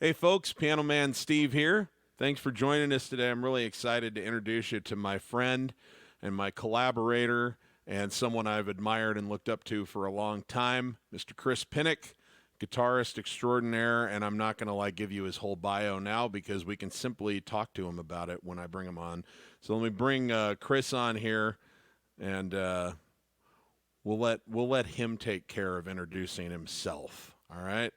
Hey folks, Piano Man Steve here. Thanks for joining us today. I'm really excited to introduce you to my friend and my collaborator and someone I've admired and looked up to for a long time, Mr. Chris Pinnick, guitarist extraordinaire, and I'm not going to give you his whole bio now because we can simply talk to him about it when I bring him on. So let me bring Chris on here, and we'll let him take care of introducing himself. All right.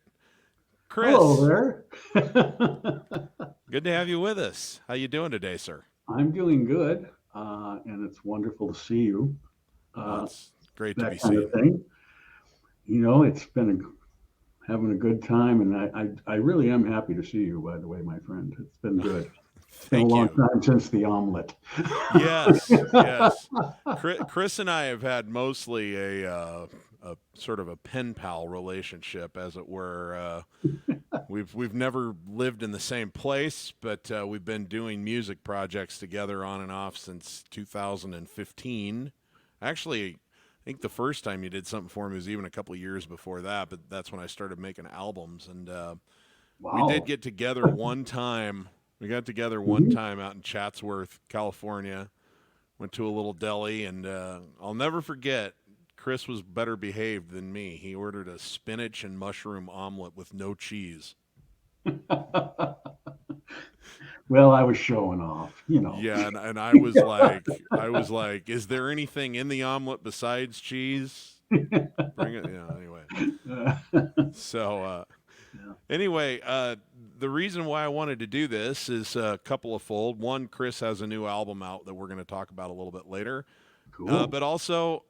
Hello Chris, there. good to have you with us. How you doing today, sir? I'm doing good, and it's wonderful to see you. Oh, Uh, it's great to be that kind of seen. thing. It's been having a good time, and I really am happy to see you. By the way, my friend, it's been good. It's been a Thank long you. time since the omelet. Yes, yes. Chris and I have had mostly a sort of a pen pal relationship, as it were. We've never lived in the same place, but we've been doing music projects together on and off since 2015. Actually, I think the first time you did something for me was even a couple of years before that, but that's when I started making albums. And we did Wow. get together one time. We got together one Mhm. time out in Chatsworth, California. Went to a little deli, and I'll never forget. Chris was better behaved than me. He ordered a spinach and mushroom omelet with no cheese. Well, I was showing off. Yeah, and I was like, is there anything in the omelet besides cheese? Bring it. Yeah. Anyway, so Yeah. anyway, the reason why I wanted to do this is a couple of fold. One, Chris has a new album out that we're going to talk about a little bit later. Cool. But also,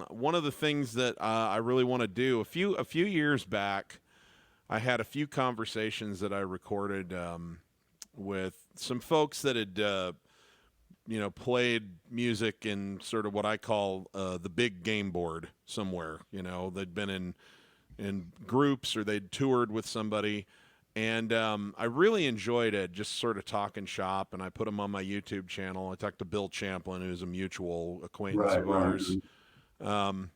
one of the things that I really want to do a few years back, I had a few conversations that I recorded with some folks that had played music in sort of what I call the big game board somewhere. They'd been in groups or they'd toured with somebody. And I really enjoyed it, just sort of talking shop. And I put them on my YouTube channel. I talked to Bill Champlin, who's a mutual acquaintance Right, of right. ours. Um,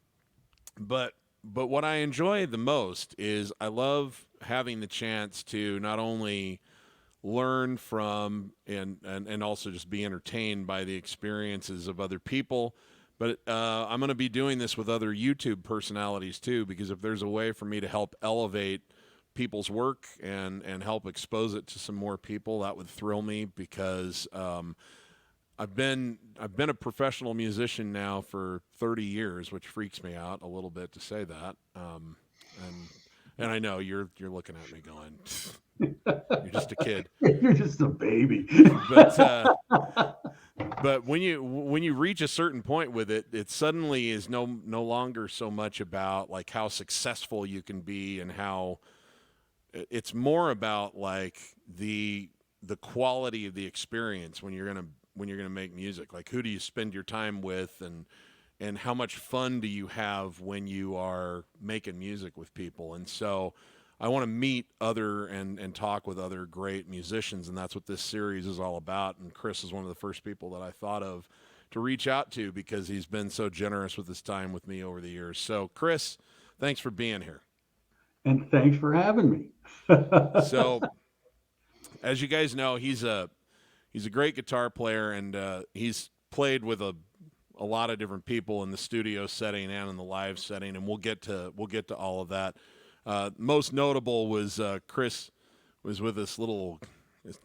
but but what I enjoy the most is I love having the chance to not only learn from and also just be entertained by the experiences of other people. But I'm going to be doing this with other YouTube personalities too, because if there's a way for me to help elevate people's work and help expose it to some more people, that would thrill me because I've been a professional musician now for 30 years, which freaks me out a little bit to say that. And and I know you're looking at me going, you're just a kid. You're just a baby. But when you reach a certain point with it, it suddenly is no longer so much about like how successful you can be and how it's more about like the quality of the experience when you're gonna make music. Like who do you spend your time with and how much fun do you have when you are making music with people? And so I want to meet other and talk with other great musicians, and that's what this series is all about. And Chris is one of the first people that I thought of to reach out to because he's been so generous with his time with me over the years. So, Chris, thanks for being here. And thanks for having me. So, as you guys know, he's a great guitar player, and he's played with a lot of different people in the studio setting and in the live setting, and we'll get to all of that. Most notable was Chris was with this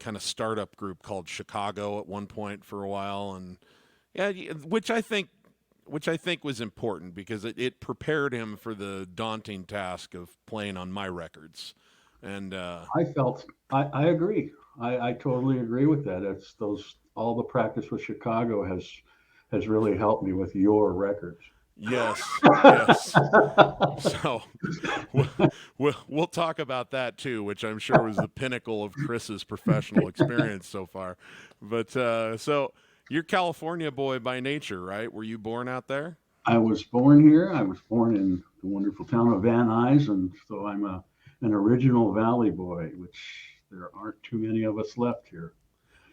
kind of startup group called Chicago at one point for a while, and yeah, which I think was important because it prepared him for the daunting task of playing on my records, and I agree. I totally agree with that. It's those all the practice with Chicago has really helped me with your records. yes, yes. So we'll talk about that too, which I'm sure was the pinnacle of Chris's professional experience so far. But so you're California boy by nature, right? Were you born out there? I was born here. I was born in the wonderful town of Van Nuys, and so I'm an original Valley boy, which there aren't too many of us left here.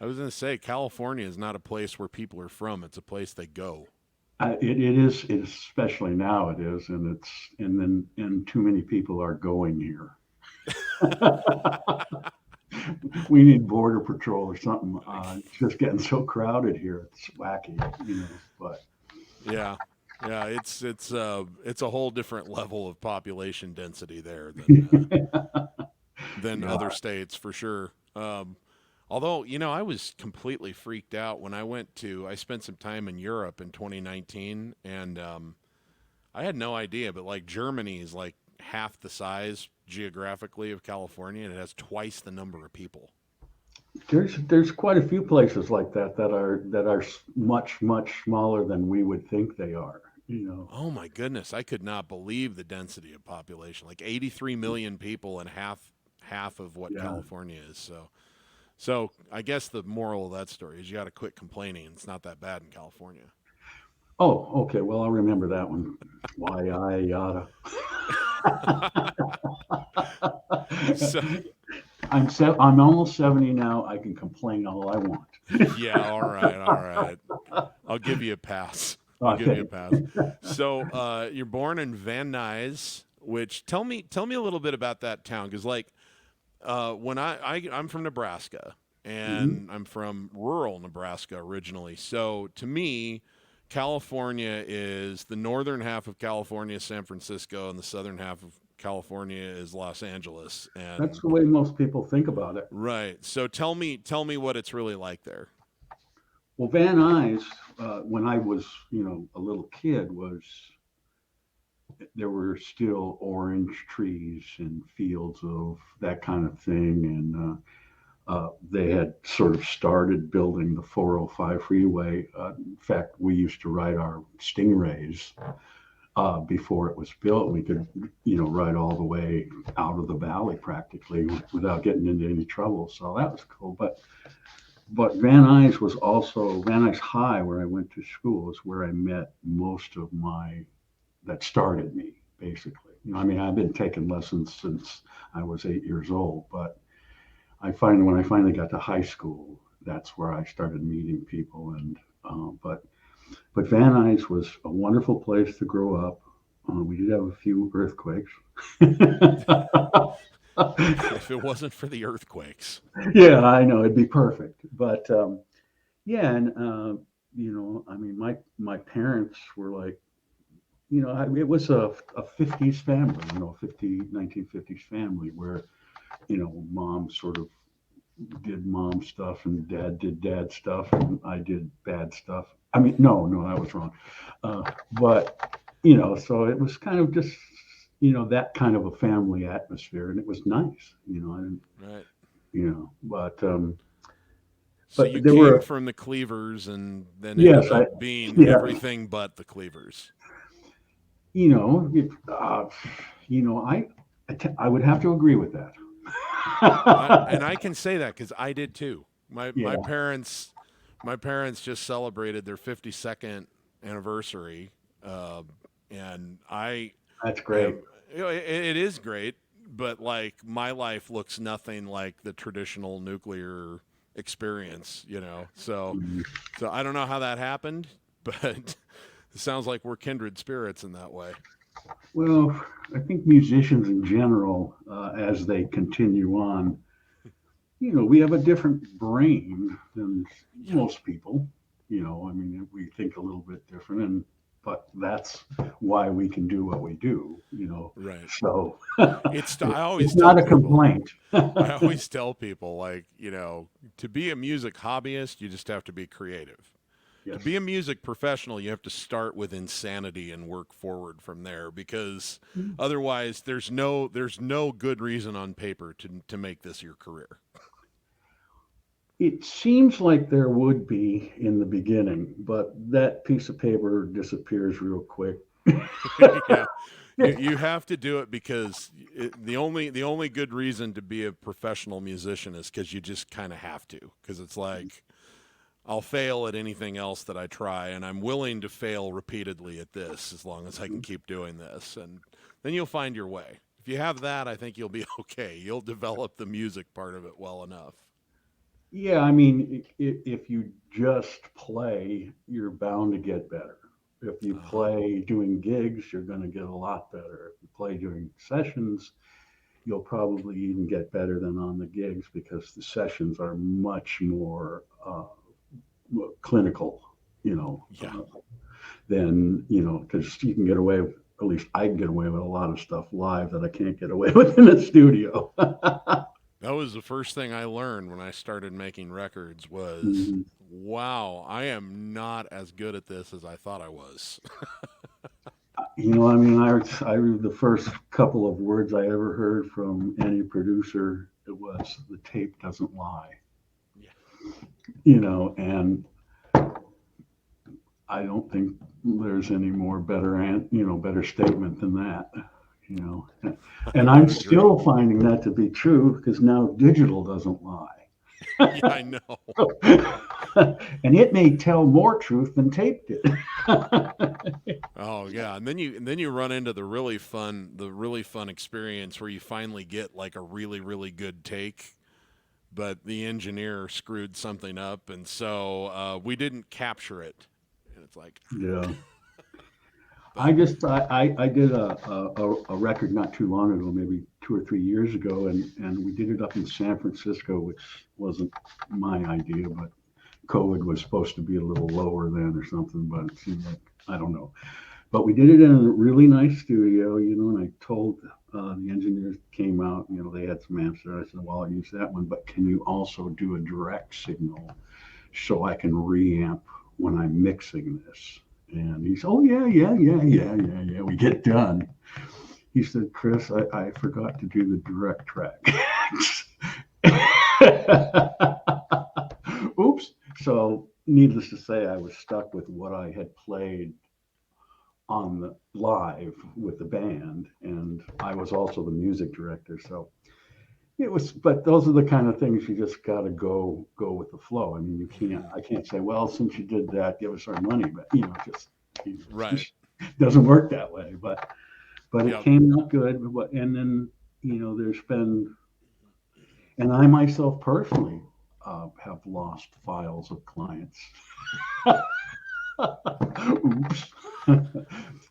I was going to say California is not a place where people are from; it's a place they go. It is, especially now it is, and too many people are going here. We need border patrol or something. It's just getting so crowded here. It's wacky, but Yeah. Yeah, it's a whole different level of population density there than other yeah. states for sure. Although, I was completely freaked out when I spent some time in Europe in 2019, and I had no idea, but like Germany is like half the size geographically of California, and it has twice the number of people. There's quite a few places like that are much smaller than we would think they are. Oh my goodness, I could not believe the density of population. Like 83 million people and half of what Yeah. California is. So I guess the moral of that story is you got to quit complaining. It's not that bad in California. Oh, okay. Well, I'll remember that one. Why I yada. So I'm almost 70 now. I can complain all I want. yeah, all right, all right. I'll give you a pass. I'll give you Okay. a pass. So you're born in Van Nuys, which tell me a little bit about that town, because like when I'm from Nebraska, Hmm. and I'm from rural Nebraska originally. So to me, California is the northern half of California, San Francisco, and the southern half of California is Los Angeles. That's And the way most people think about it. right. So tell me what it's really like there. Well, Van Nuys, when I was, a little kid, was there were still orange trees and fields of that kind of thing, and they had sort of started building the 405 freeway. In fact, we used to ride our Stingrays before it was built. We could, ride all the way out of the valley practically without getting into any trouble. So that was cool. But Van Nuys High, where I went to school, is where I met most of that started me basically. I mean, I've been taking lessons since I was 8 years old, but I find when I finally got to high school, that's where I started meeting people. And but Van Nuys was a wonderful place to grow up. We did have a few earthquakes. If it wasn't for the earthquakes. Yeah, I know it'd be perfect, but yeah, and I mean, my parents were like, it was a 50s family, 1950s family where mom sort of did mom stuff and dad did dad stuff and I did bad stuff. I mean, no, that was wrong. But so it was kind of just that kind of a family atmosphere, and it was nice. And Right. but So but you there came were from the Cleavers and then ended yes, up being yeah, everything but the Cleavers. you know, it, you know, I would have to agree with that. And I can say that because I did too. My my Yeah, parents my parents just celebrated their 52nd anniversary, uh, and I that's great. am. It is great, but like my life looks nothing like the traditional nuclear experience. Mhm. So I don't know how that happened, but it sounds like we're kindred spirits in that way. Well, I think musicians in general, as they continue on, we have a different brain than Yeah. most people. I mean, we think a little bit different, but that's why we can do what we do. Right. So I it's always tell not a people, complaint. I always tell people, like, to be a music hobbyist, you just have to be creative. To Yes. be a music professional, you have to start with insanity and work forward from there, because otherwise there's no good reason on paper to make this your career. It seems like there would be in the beginning, but that piece of paper disappears real quick. Yeah. You have to do it because the only good reason to be a professional musician is because you just kind of have to, because it's like I'll fail at anything else that I try, and I'm willing to fail repeatedly at this as long as I can keep doing this, and then you'll find your way. If you have that, I think you'll be okay. You'll develop the music part of it well enough. Yeah, I mean, if you just play, you're bound to get better. If you Uh-huh. play doing gigs, you're going to get a lot better. If you play doing sessions, you'll probably even get better than on the gigs because the sessions are much more clinical, you know, Yeah. than, you know, because you can get away, at least I can get away with a lot of stuff live that I can't get away with in the studio. That was the first thing I learned when I started making records was, Mhm. wow, I am not as good at this as I thought I was. You know, I mean, the first couple of words I ever heard from any producer, it was the tape doesn't lie, Yeah. you know, and I don't think there's any more better statement than that, you know. I And I'm would agree. still finding that to be true because now digital doesn't lie. Yeah, I know. And it may tell more truth than tape did. Oh yeah, and then you run into the really fun experience where you finally get like a really good take, but the engineer screwed something up, and so we didn't capture it, and it's like, Yeah. but I did a record not too long ago, maybe 2 or 3 years ago, and we did it up in San Francisco, which wasn't my idea, but COVID was supposed to be a little lower then or something, but it seemed like, I don't know. But we did it in a really nice studio, you know, and I told the engineers came out, you know, they had some amps there. I said, well, I'll use that one, but can you also do a direct signal so I can reamp when I'm mixing this? And he said, oh, yeah. We get done. He said, Chris, I forgot to do the direct track. Oops. So, needless to say, I was stuck with what I had played on the live with the band, and I was also the music director. So it was, but those are the kind of things you just got to go with the flow. I mean, mhm, I can't say, well, since you did that, give us our money, but you know, it right, just doesn't work that way. But it yep, came out good. And then you know, there's been, and I myself personally have lost files of clients. Oops.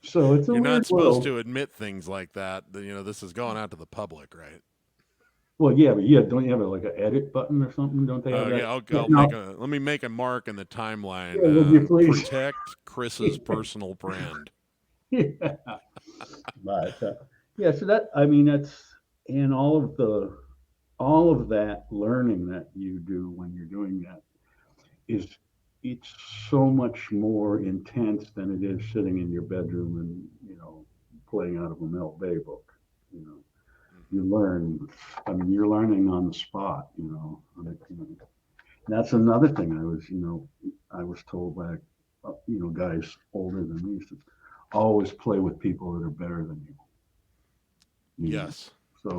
So it's a you're not weird supposed world. to admit things like that. This is going out to the public, right? Well, yeah, but yeah, don't you have like an edit button or something? Don't they have Yeah, that? Yeah, I'll no, let me make a mark in the yeah, timeline. would you please? Protect Chris's personal brand. Yeah, but yeah, so that I mean that's and all of that learning that you do when you're doing that is it's so much more intense than it is sitting in your bedroom and you know playing out of a Mel Bay book. You know, you Hmm. learn. I mean, you're learning on the spot. That's another thing I was told by, guys older than me, said, always play with people that are better than you know. Yes. So,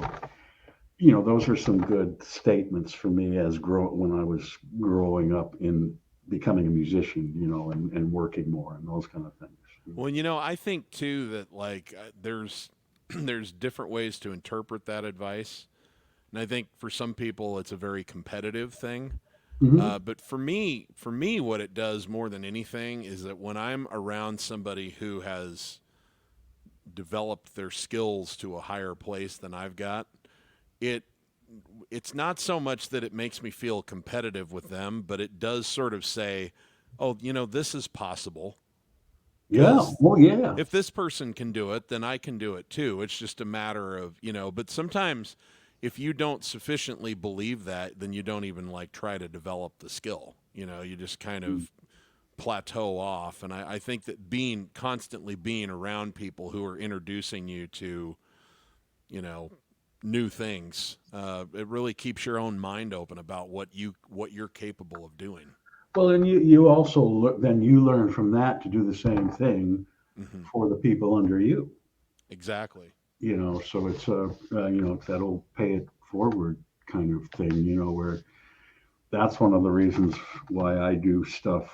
those are some good statements for me when I was growing up in becoming a musician, and working more and those kind of things. Well, I think too that like there's there's different ways to interpret that advice, and I think for some people it's a very competitive thing. Mm-hmm. But for me, what it does more than anything is that when I'm around somebody who has developed their skills to a higher place than I've got, it it's not so much that it makes me feel competitive with them, but it does sort of say, "Oh, this is possible." Yeah. Because Oh, yeah. if this person can do it, then I can do it too. It's just a matter of. But sometimes if you don't sufficiently believe that, then you don't even like try to develop the skill. You just kind of plateau off. And I think that constantly being around people who are introducing you to, you know, new things, it really keeps your own mind open about what you're capable of doing. Well, and you also then you learn from that to do the same thing Hmm. for the people under you. Exactly. So it's it's that old pay it forward kind of thing, where that's one of the reasons why I do stuff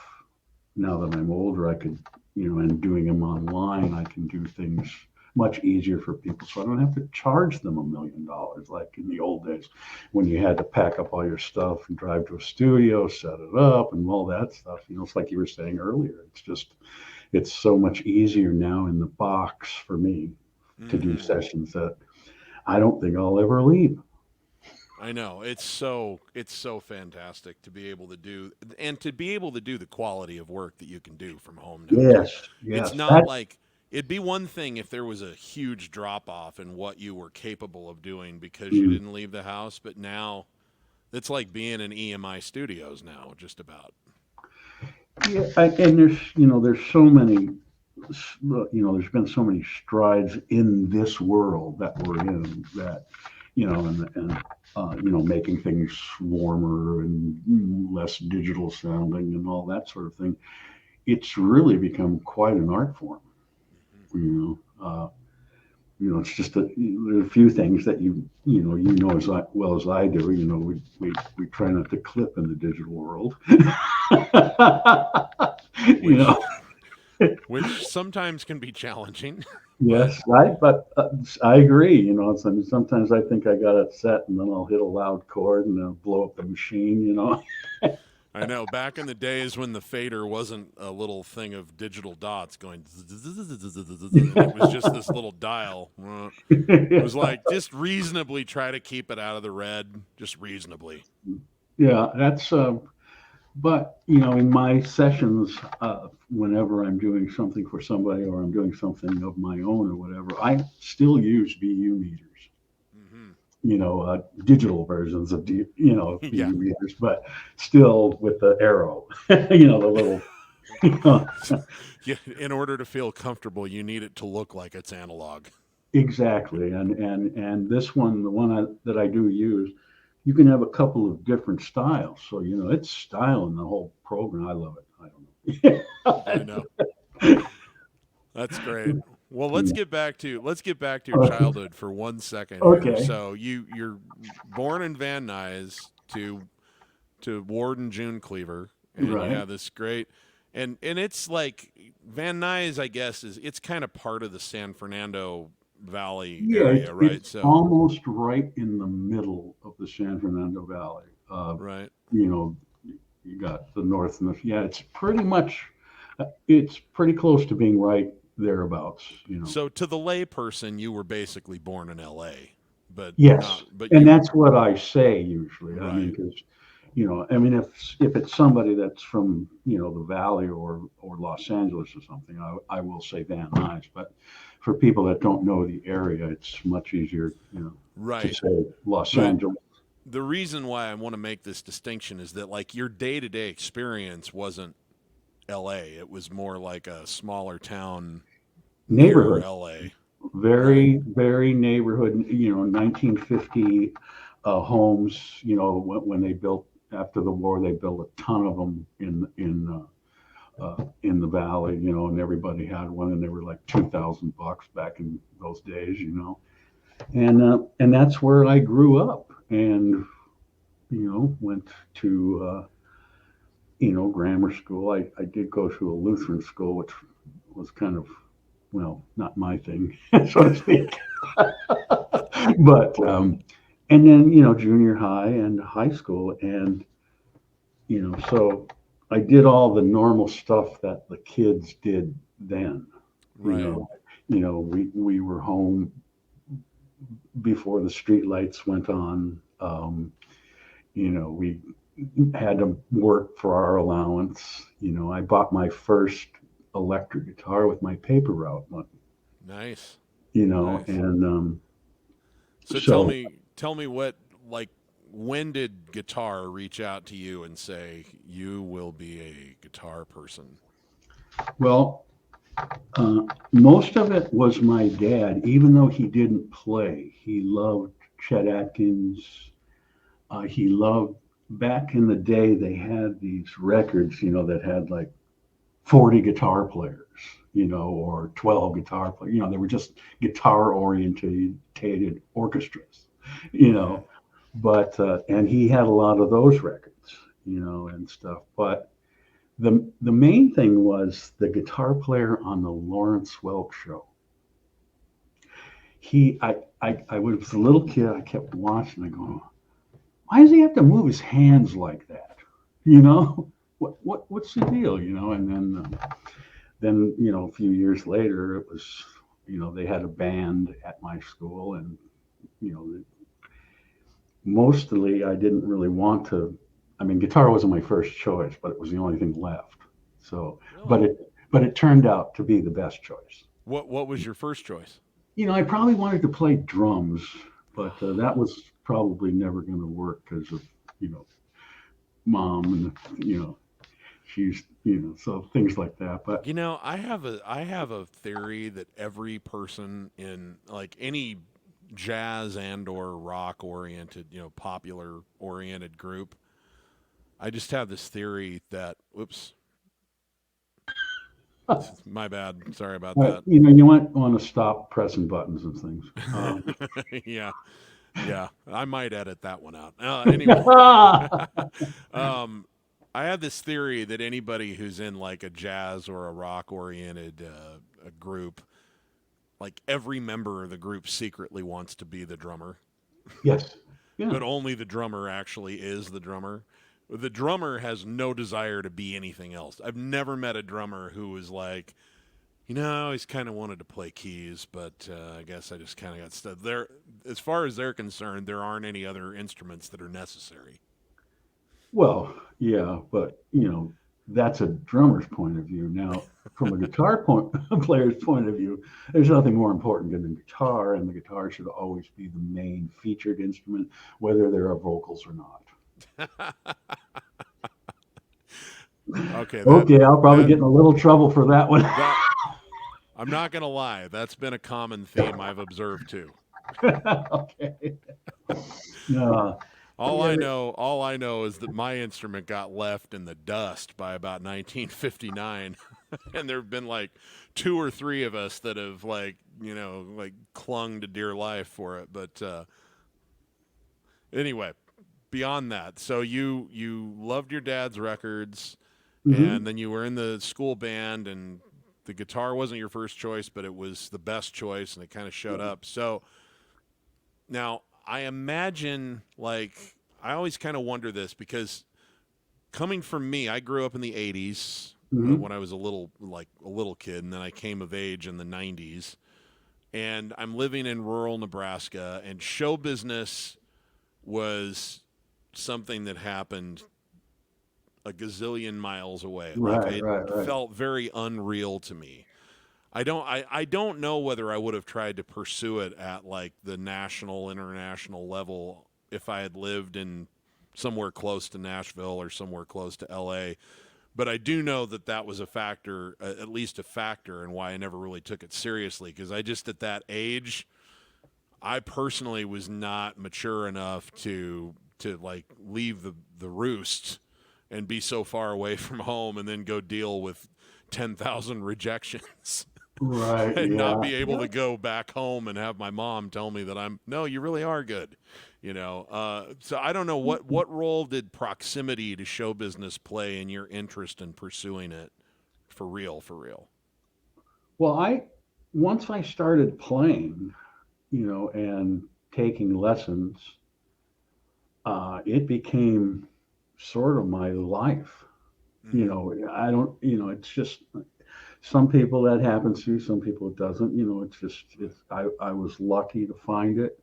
now that I'm older. I could, and doing them online, I can do things much easier for people. So I don't have to charge them $1 million like in the old days when you had to pack up all your stuff and drive to a studio, set it up and all that stuff. It's like you were saying earlier. It's so much easier now in the box for me to do Hmm. sessions that I don't think I'll ever leave. I know it's so fantastic to be able to do and to be able to do the quality of work that you can do from home now too. Yes, It's yes, not that like it'd be one thing if there was a huge drop off in what you were capable of doing because you mm, didn't leave the house, but now it's like being in EMI studios now, just about. yeah, and there's so many, there's been so many strides in this world that we're in that, and making things warmer and less digital sounding and all that sort of thing. It's really become quite an art form. Hmm. It's just there are a few things that you know well as I do. We try not to clip in the digital world. you know, Which which sometimes can be challenging, but yes, but I agree. Sometimes I think I got it set, and then I'll hit a loud chord and I'll blow up the machine. I know back in the days when the fader wasn't a little thing of digital dots going, and it was just this little dial. It was like just reasonably try to keep it out of the red, just reasonably. Yeah, that's. But in my sessions, whenever I'm doing something for somebody or I'm doing something of my own or whatever, I still use BU meters. Hmm. Digital versions of Yeah. BU meters, but still with the arrow. The little. You know, Yeah. In order to feel comfortable, you need it to look like it's analog. exactly. And this one, the one that I do use, you can have a couple of different styles. So it's style in the whole program. I love it. I I know. don't That's great. Well, let's know. get back to your Okay. childhood for 1 second here. Okay. So you're born in Van Nuys to Ward and June Cleaver, and you Right. have this great and it's like Van Nuys, I guess, is it's kind of part of the San Fernando Valley Yeah, area, right? it's So almost right in the middle of the San Fernando Valley. right. You know, you got the north and the, yeah, it's pretty close to being right thereabouts. So to the lay person, you were basically born in L.A., but Yes, not. But and you that's what I say usually. I mean, right. because if it's somebody that's from the Valley or Los Angeles or something, I will say Van Nuys. But for people that don't know the area, it's much easier, to Right. say Los But Angeles. the reason why I want to make this distinction is that like your day to day experience wasn't L.A. It was more like a smaller town near Neighborhood, L.A. Right. very, very neighborhood, 1950 homes, when they built after the war, they built a ton of them in the valley, and everybody had one, and they were like $2,000 back in those days. And that's where I grew up, and went to grammar school. I did go to a Lutheran school, which was kind of, well, not my thing, so to speak. But and then junior high and high school, and so I did all the normal stuff that the kids did then. You Right. know, we were home before the street lights went on. We had to work for our allowance. I bought my first electric guitar with my paper route money. Nice. Nice. And So so tell me what like when did guitar reach out to you and say you will be a guitar person? well, most of it was my dad, even though he didn't play. He loved Chet Atkins. He loved back in the day. They had these records, that had like 40 guitar players, or 12 guitar players. They were just guitar orientated orchestras, you Hmm. know. But and he had a lot of those records, and stuff. But the main thing was the guitar player on the Lawrence Welk show. I was a little kid. I kept watching. I go, why does he have to move his hands like that? You know, what's the deal? And then a few years later, it was they had a band at my school, and you know, mostly I didn't really want to. I mean, guitar wasn't my first choice, but it was the only thing left. So, Really? but it turned out to be the best choice. What was your first choice? I probably wanted to play drums, but that was probably never going to work because of you know mom and she's so things like that. But I have a theory that every person in like any jazz and or rock oriented, popular oriented group, I just have this theory that whoops, my bad. Sorry about that. you might want to stop pressing buttons and things. Yeah. Yeah, I might edit that one out. Anyway, um, I have this theory that anybody who's in like a jazz or a rock oriented a group, like every member of the group secretly wants to be the drummer, Yes. Yeah. but only the drummer actually is the drummer. The drummer has no desire to be anything else. I've never met a drummer who was like, I always kind of wanted to play keys, but I guess I just kind of got stuck there. As far as they're concerned, there aren't any other instruments that are necessary. Well, yeah, but that's a drummer's point of view. Now, from a guitar point player's point of view, there's nothing more important than the guitar, and the guitar should always be the main featured instrument, whether there are vocals or not. Okay, Okay, I'll probably that get in a little trouble for that one. that I'm not gonna lie. That's been a common theme I've observed too. Okay. No. All I know is that my instrument got left in the dust by about 1959, and there've been like two or three of us that have like clung to dear life for it. But anyway, beyond that, so you loved your dad's records, Hmm. and then you were in the school band, and the guitar wasn't your first choice, but it was the best choice, and it kind of showed up. So now I imagine, like, I always kind of wonder this because coming from me, I grew up in the 80s Hmm. when I was a little kid, and then I came of age in the 90s. And I'm living in rural Nebraska, and show business was something that happened a gazillion miles away. Like, Right, it right, right. felt very unreal to me. I don't know whether I would have tried to pursue it at like the national, international level if I had lived in somewhere close to Nashville or somewhere close to LA. But I do know that that was a factor, at least a factor, in why I never really took it seriously. Because I just at that age, I personally was not mature enough to like leave the roost and be so far away from home and then go deal with 10,000 rejections. Right, And not yeah. be able to go back home and have my mom tell me that no, you really are good. So I don't know what role did proximity to show business play in your interest in pursuing it for real, for real. Well, once I started playing, and taking lessons, it became sort of my life. Mm-hmm. I don't, it's just some people that happens to, some people it doesn't. I was lucky to find it.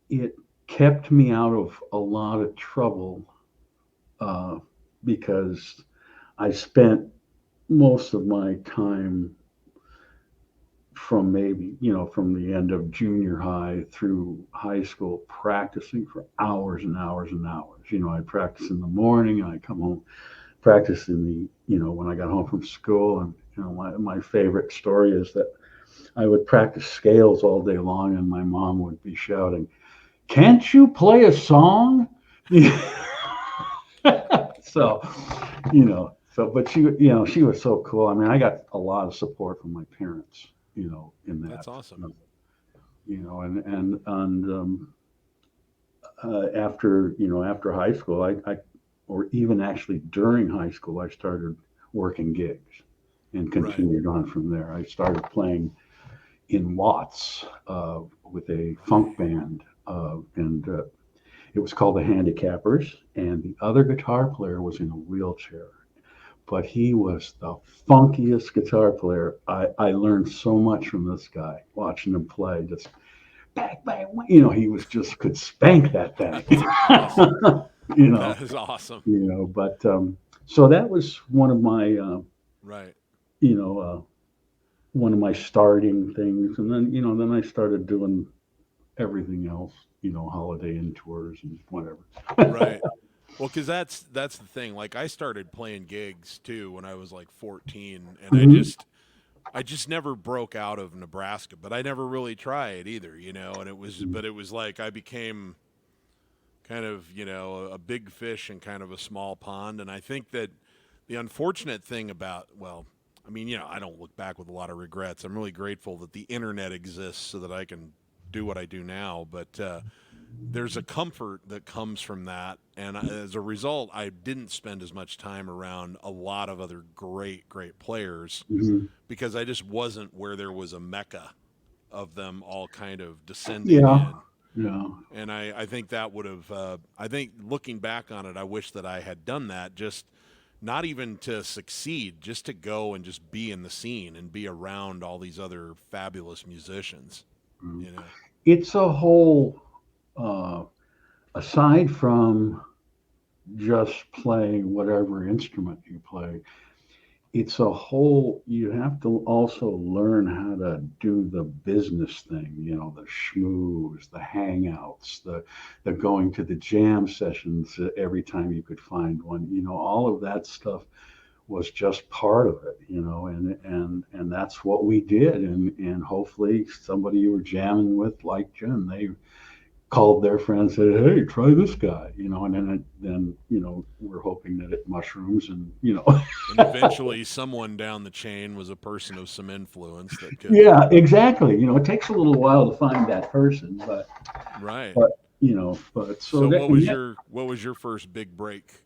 It kept me out of a lot of trouble uh, because I spent most of my time from from the end of junior high through high school practicing for hours and hours and hours. I practice in the morning, I come home, practice in when I got home from school. And my favorite story is that I would practice scales all day long, and my mom would be shouting, "Can't you play a song?" So, but she was so cool. I mean, I got a lot of support from my parents, in that. That's awesome. After high school, or even actually during high school, I started working gigs and Right. continued on from there. I started playing in Watts with a funk band, and it was called the Handicappers, and the other guitar player was in a wheelchair, but he was the funkiest guitar player. I learned so much from this guy watching him play. Just back, back. You know, he was just could spank that thing. That's awesome. you know, That is awesome. but so that was one of my, Right. you know, one of my starting things, and then then I started doing everything else, holiday inn tours and whatever. Right. Well, because that's the thing. Like I started playing gigs too when I was like 14, and Mhm. I just never broke out of Nebraska, but I never really tried either, And it was like I became kind of a big fish in kind of a small pond, and I think that the unfortunate thing about I mean, I don't look back with a lot of regrets. I'm really grateful that the internet exists so that I can do what I do now, but there's a comfort that comes from that, and as a result I didn't spend as much time around a lot of other great players Mhm. because I just wasn't where there was a mecca of them all kind of descending Yeah, in. yeah, And I think that would have I think looking back on it, I wish that I had done that, just not even to succeed, just to go and just be in the scene and be around all these other fabulous musicians mm. you know It's a whole, uh, aside from just playing whatever instrument you play, it's a whole, you have to also learn how to do the business thing, the schmooze, the hangouts, the going to the jam sessions every time you could find one, all of that stuff was just part of it, and that's what we did. And hopefully somebody you were jamming with liked you, and they called their friends, said, "Hey, try this guy," and then we're hoping that it mushrooms, and and eventually someone down the chain was a person of some influence that could. yeah, exactly. It takes a little while to find that person, but Right. but but so So that, and that, what was your first big break?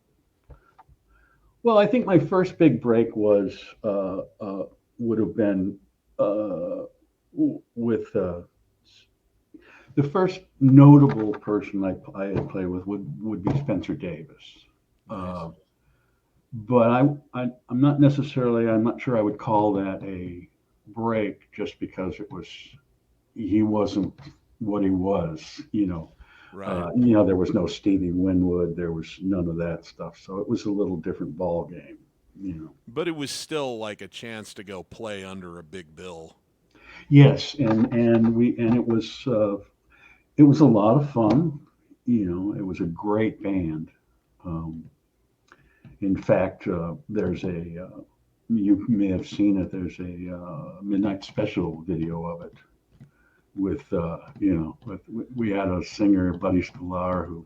well, I think my first big break was would have been with the first notable person I had played with would be Spencer Davis. Nice. Uh, but I'm not necessarily, I'm not sure I would call that a break just because he wasn't what he was, Right. there was no Stevie Winwood, there was none of that stuff. So it was a little different ball game. But it was still like a chance to go play under a big bill. Yes, and it was a lot of fun. It was a great band. Um, in fact, there's you may have seen it. There's a midnight special video of it with we had a singer, Buddy Stolar, who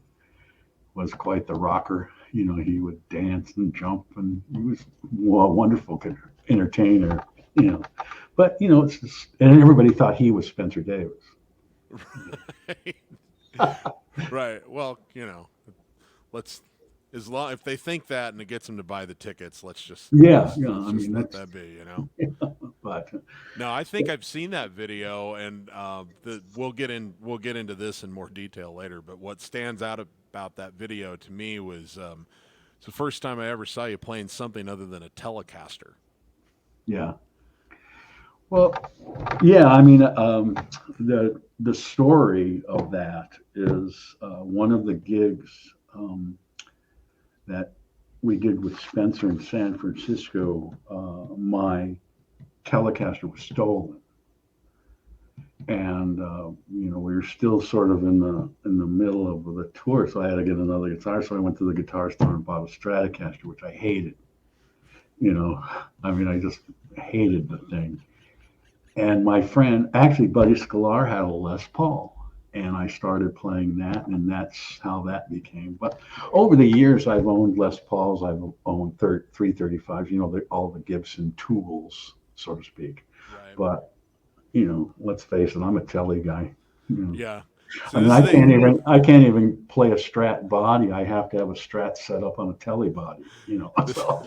was quite the rocker. He would dance and jump, and he was a wonderful entertainer. You know, but it's just, and everybody thought he was Spencer Davis. Right. Right. Well, let's as long if they think that and it gets them to buy the tickets, Yeah, yeah. let's I just mean, let that's that be. but No, I think I've seen that video, and we'll get into this in more detail later. But what stands out about that video to me was it's the first time I ever saw you playing something other than a Telecaster. yeah. Well, yeah. I mean, the story of that is one of the gigs that we did with Spencer in San Francisco. My Telecaster was stolen, and we were still sort of in the middle of the tour, so I had to get another guitar. So I went to the guitar store and bought a Stratocaster, which I hated. I mean, I just hated the thing. And my friend, actually, Buddy Scholar had a Les Paul, and I started playing that, and that's how that became. But over the years, I've owned Les Pauls, I've owned 335s, all the Gibson tools, so to speak. Right. But let's face it, I'm a Telly guy. You know. Yeah. I So mean, this thing, I can't even play a Strat body. I have to have a Strat set up on a Telly body. this So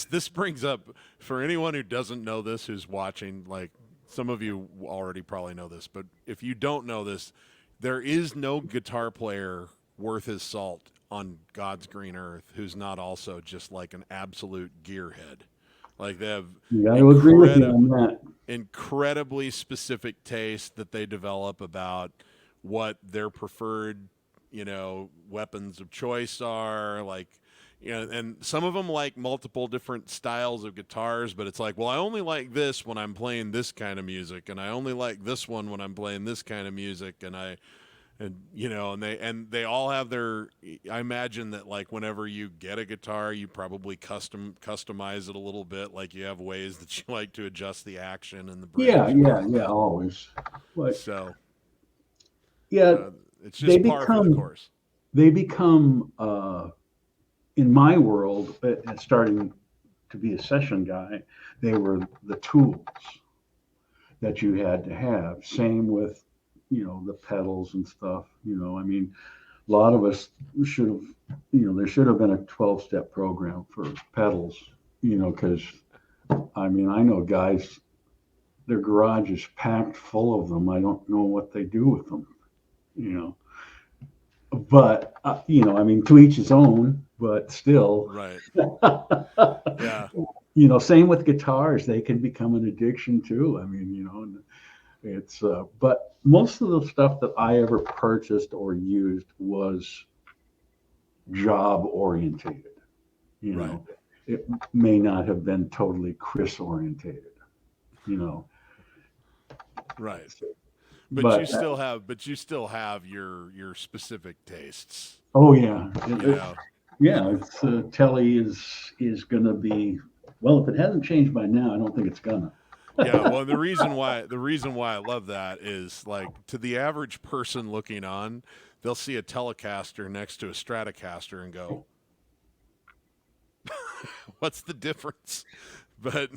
this brings up for anyone who doesn't know this, who's watching. Like some of you already probably know this, but if you don't know this, there is no guitar player worth his salt on God's green earth who's not also just like an absolute gearhead. Like they have you got to agree with you incredible on that. incredibly specific taste that they develop about what their preferred, weapons of choice are. Like, and some of them like multiple different styles of guitars, but it's like, well, I only like this when I'm playing this kind of music, and I only like this one when I'm playing this kind of music, and they all have their. I imagine that, like, whenever you get a guitar, you probably customize it a little bit. Like, you have ways that you like to adjust the action and the bridge. Yeah, always. But So yeah, it's just par for the course. They become in my world, starting to be a session guy, they were the tools that you had to have. Same with, the pedals and stuff. I mean, a lot of us should have, there should have been a 12-step program for pedals, because I mean, I know guys, their garage is packed full of them. I don't know what they do with them, But, I mean, to each his own, but still. Right. Yeah. Same with guitars. They can become an addiction too. I mean, it's, but most of the stuff that I ever purchased or used was job orientated. Right. It may not have been totally Chris orientated, Right. But you still have your specific tastes. Oh yeah. Yeah. It's Telly is going to be, well, if it hasn't changed by now, I don't think it's gonna. Yeah, well, the reason why I love that is, like, to the average person looking on, they'll see a Telecaster next to a Stratocaster and go, "What's the difference?" But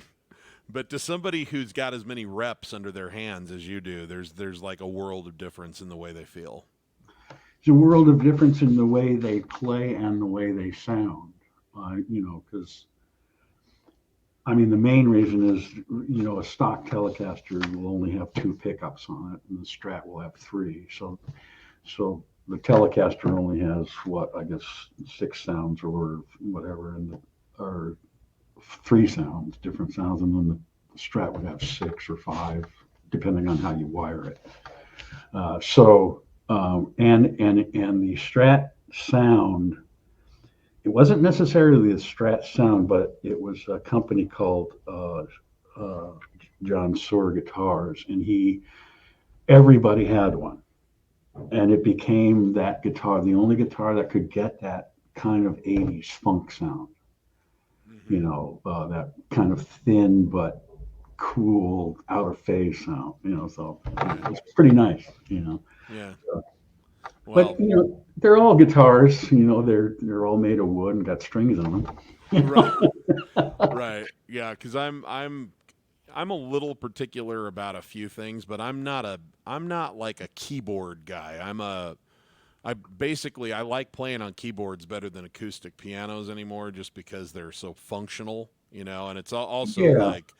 to somebody who's got as many reps under their hands as you do, there's like a world of difference in the way they feel. There's a world of difference in the way they play and the way they sound. Because I mean, the main reason is, a stock Telecaster will only have 2 pickups on it, and the Strat will have 3. So the Telecaster only has, I guess 6 sounds or whatever, or 3 sounds, different sounds, and then the Strat would have 6 or 5, depending on how you wire it. And the Strat sound, it wasn't necessarily the Strat sound, but it was a company called John Soar Guitars, and everybody had one, and it became that guitar, the only guitar that could get that kind of 80s funk sound. That kind of thin but cool, out of phase sound. So it's pretty nice. Yeah. Well, but they're all guitars. They're all made of wood and got strings on them. Right. Yeah, because I'm a little particular about a few things, but I'm not like a keyboard guy. I like playing on keyboards better than acoustic pianos anymore, just because they're so functional, and it's also like,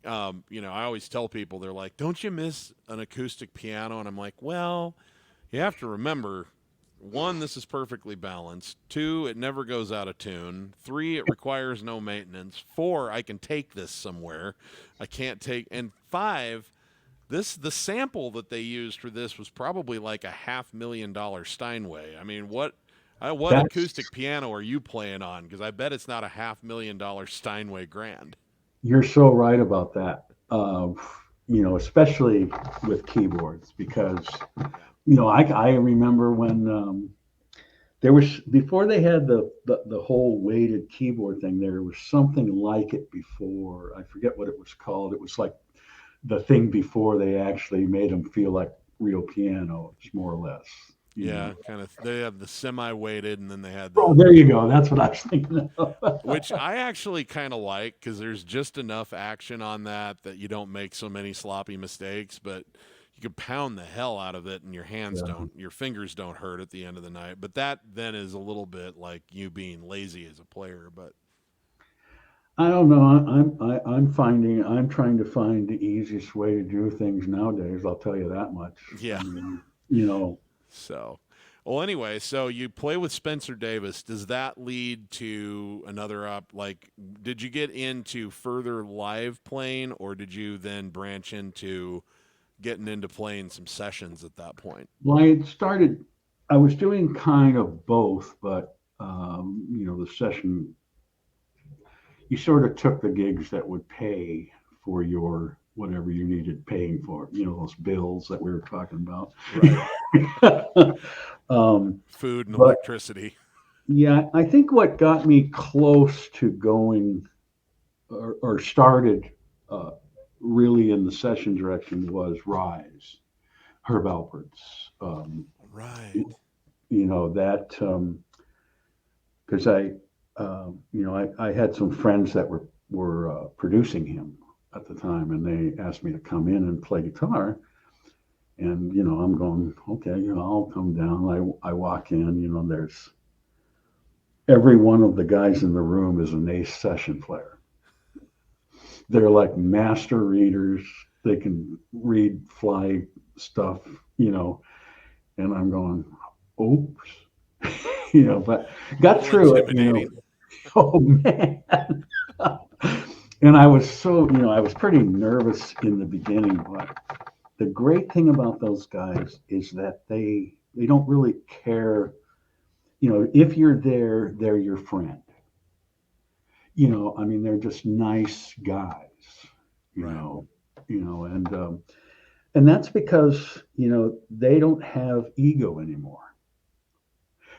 I always tell people, they're like, don't you miss an acoustic piano? And I'm like, well, you have to remember, 1, this is perfectly balanced. 2, it never goes out of tune. 3, it requires no maintenance. 4, I can take this somewhere. And 5, the sample that they used for this was probably like a $500,000 Steinway. I mean, what acoustic piano are you playing on? Because I bet it's not a $500,000 Steinway Grand. You're so right about that. Especially with keyboards, because I remember when there was, before they had the whole weighted keyboard thing, there was something like it before. I forget what it was called. It was like the thing before they actually made them feel like real pianos, more or less. Yeah, kind of. They have the semi-weighted, and then they had Oh, there you go. That's what I was thinking of. Which I actually kind of like, because there's just enough action on that you don't make so many sloppy mistakes, but you can pound the hell out of it, and your fingers don't hurt at the end of the night. But that then is a little bit like you being lazy as a player. But I don't know. I'm trying to find the easiest way to do things nowadays. I'll tell you that much. Yeah. I mean, So, Well, anyway, so you play with Spencer Davis. Does that lead to another like, did you get into further live playing, or did you then branch into getting into playing some sessions at that point? Well, I was doing kind of both, but the session, you sort of took the gigs that would pay for your whatever you needed paying for, those bills that we were talking about. Right. Food and But electricity. yeah, I think what got me close to going or started uh, really in the session direction was Rise, Herb Alpert's. Right. That because I had some friends that were producing him at the time, and they asked me to come in and play guitar. And I'm going, okay, I'll come down. I walk in, there's every one of the guys in the room is an ace session player. They're like master readers. They can read fly stuff, and I'm going, oops, but got through it. Oh man. And I was I was pretty nervous in the beginning, but the great thing about those guys is that they don't really care. If you're there, they're your friend. I mean, they're just nice guys. You Right. know, and that's because they don't have ego anymore.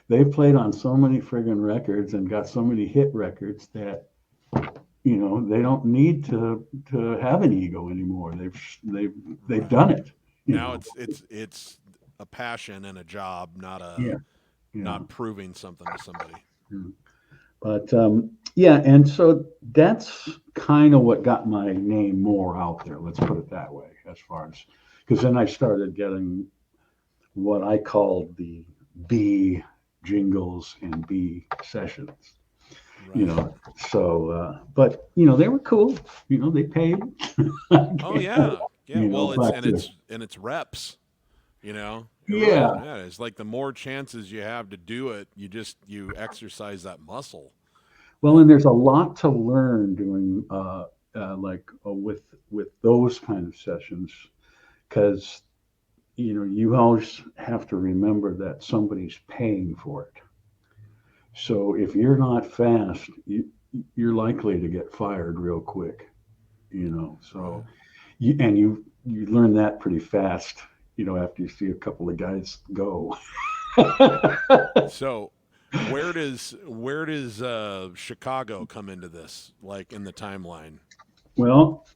They've played on so many friggin' records and got so many hit records that they don't need to have an ego anymore. They've done it. Now it's a passion and a job, Yeah, not proving something to somebody. yeah. But yeah, and so that's kind of what got my name more out there. Let's put it that way. As far as because then I started getting what I called the B jingles and B sessions. Right. So but they were cool. They paid. Oh yeah, yeah. Well, But it's reps. You know, it really yeah. yeah. It's like the more chances you have to do it, you exercise that muscle. Well, and there's a lot to learn doing with those kind of sessions because you always have to remember that somebody's paying for it. So if you're not fast, you're likely to get fired real quick. So Right. you learn that pretty fast. After you see a couple of guys go. So, where does Chicago come into this? Like in the timeline? Well,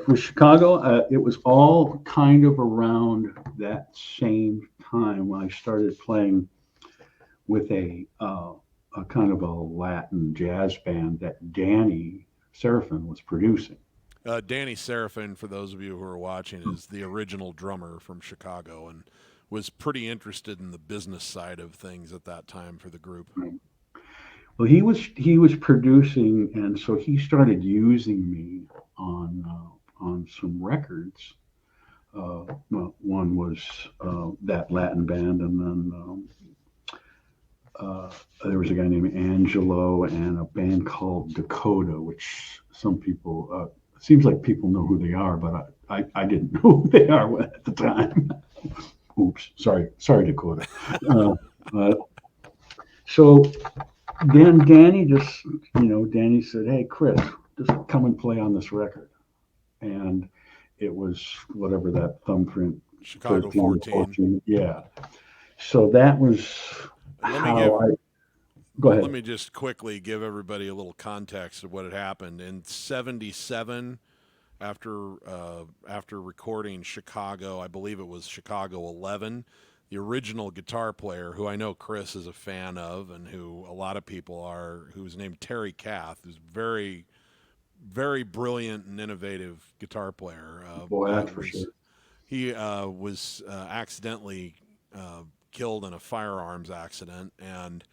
with Chicago, it was all kind of around that same time when I started playing with a kind of a Latin jazz band that Danny Serafin was producing. Danny Serafin, for those of you who are watching, is the original drummer from Chicago and was pretty interested in the business side of things at that time for the group. Well, he was producing, and so he started using me on some records. Well, one was that Latin band, and then there was a guy named Angelo and a band called Dakota, which some people seems like people know who they are, but I didn't know who they are at the time. Oops, sorry, Dakota. Uh, so then Danny said, "Hey, Chris, just come and play on this record," and it was whatever that thumbprint Chicago 13, 14. 14, yeah. So that was Let me give how I go let ahead. me just quickly give everybody a little context of what had happened in '77. After recording Chicago, I believe it was Chicago 11. The original guitar player, who I know Chris is a fan of, and who a lot of people are, who's named Terry Kath, who's very, very brilliant and innovative guitar player. Boy, that's for sure. He was accidentally killed in a firearms accident, and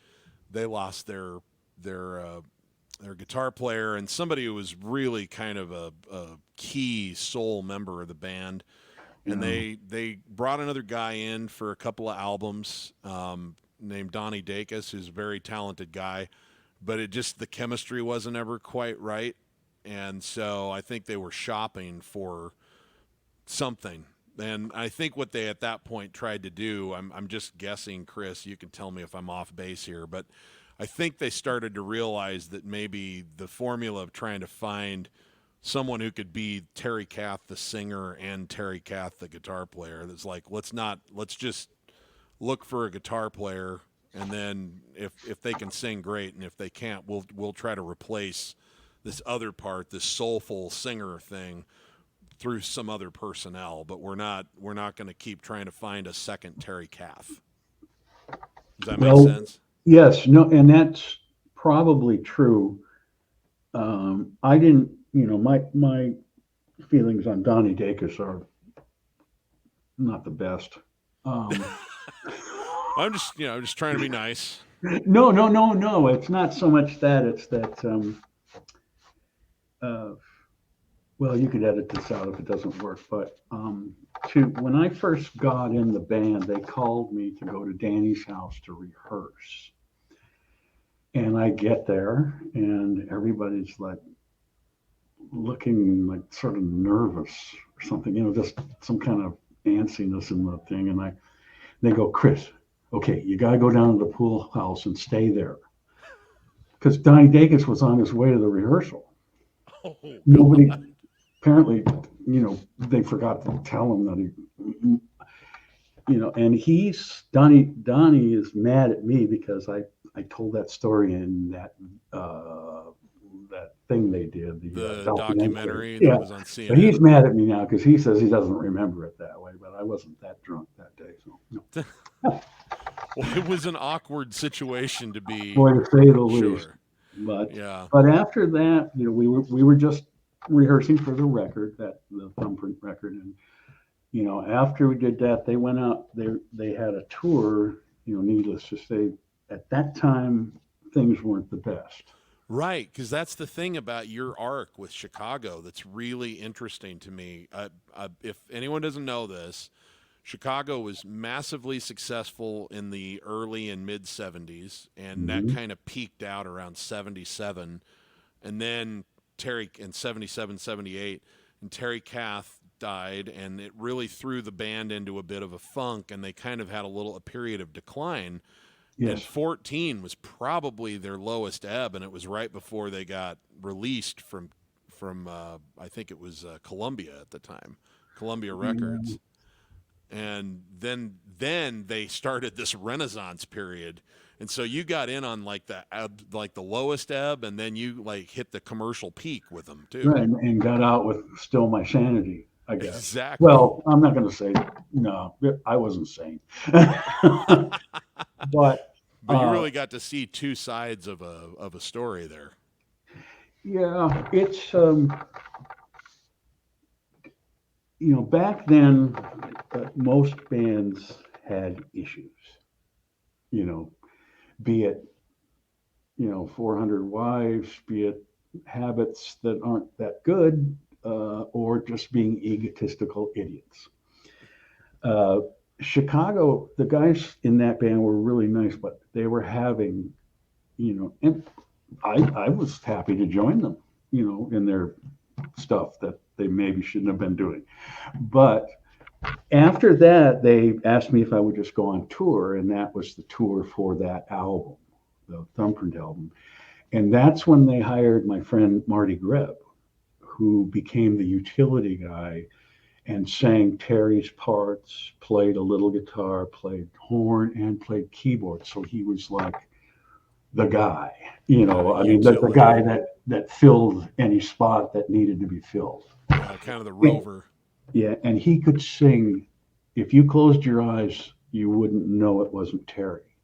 they lost their their guitar player and somebody who was really kind of a key soul member of the band. And Yeah. they brought another guy in for a couple of albums. named Donnie Dacus, who's a very talented guy, but it just the chemistry wasn't ever quite right, and so I think they were shopping for something. And I think what they at that point tried to do, I'm just guessing, Chris, you can tell me if I'm off base here, but I think they started to realize that maybe the formula of trying to find someone who could be Terry Kath the singer and Terry Kath the guitar player, that's like, let's just look for a guitar player, and then if they can sing, great, and if they can't, we'll try to replace this other part, this soulful singer thing, through some other personnel, but we're not going to keep trying to find a second Terry Kath. Does that make sense? Yes, no, and that's probably true. I didn't, my feelings on Donnie Dacus are not the best. I'm just trying to be nice. No. It's not so much that. It's that. Well, you could edit this out if it doesn't work. But when I first got in the band, they called me to go to Danny's house to rehearse. And I get there, and everybody's like looking like sort of nervous or something, just some kind of antsiness in the thing. And they go, Chris, okay, you got to go down to the pool house and stay there. Because Donnie Dacus was on his way to the rehearsal. Oh, Nobody, apparently, they forgot to tell him that and Donnie is mad at me because I told that story in that thing they did, the documentary that was on CNN. But he's mad at me now because he says he doesn't remember it that way, but I wasn't that drunk that day. So no. Well, it was an awkward situation to be, boy, to say the sure. least. But after that, we were just rehearsing for the record, the thumbprint record, and after we did that, they went out. They had a tour. Needless to say, at that time things weren't the best. Right, because that's the thing about your arc with Chicago that's really interesting to me. If anyone doesn't know this, Chicago was massively successful in the early and mid 70s, and that kind of peaked out around 77. And then in 77, 78, and Terry Kath died, and it really threw the band into a bit of a funk, and they kind of had a period of decline. Yes. And 14 was probably their lowest ebb, and it was right before they got released from I think it was Columbia at the time, Columbia Records. And then they started this renaissance period, and so you got in on the lowest ebb, and then you hit the commercial peak with them too. Right, and got out with Still My Sanity, I guess. Exactly. Well, I'm not going to say no. I wasn't sane, but you really got to see two sides of a story there. Yeah, it's back then, most bands had issues. Be it 400 wives, be it habits that aren't that good, or just being egotistical idiots. Chicago, the guys in that band were really nice, but they were having, and I was happy to join them, in their stuff that they maybe shouldn't have been doing. But after that, they asked me if I would just go on tour, and that was the tour for that album, the Thumbprint album. And that's when they hired my friend Marty Greb, who became the utility guy and sang Terry's parts, played a little guitar, played horn, and played keyboard. So he was like the guy, the guy that filled any spot that needed to be filled. Kind of the rover. Yeah, and he could sing. If you closed your eyes, you wouldn't know it wasn't Terry.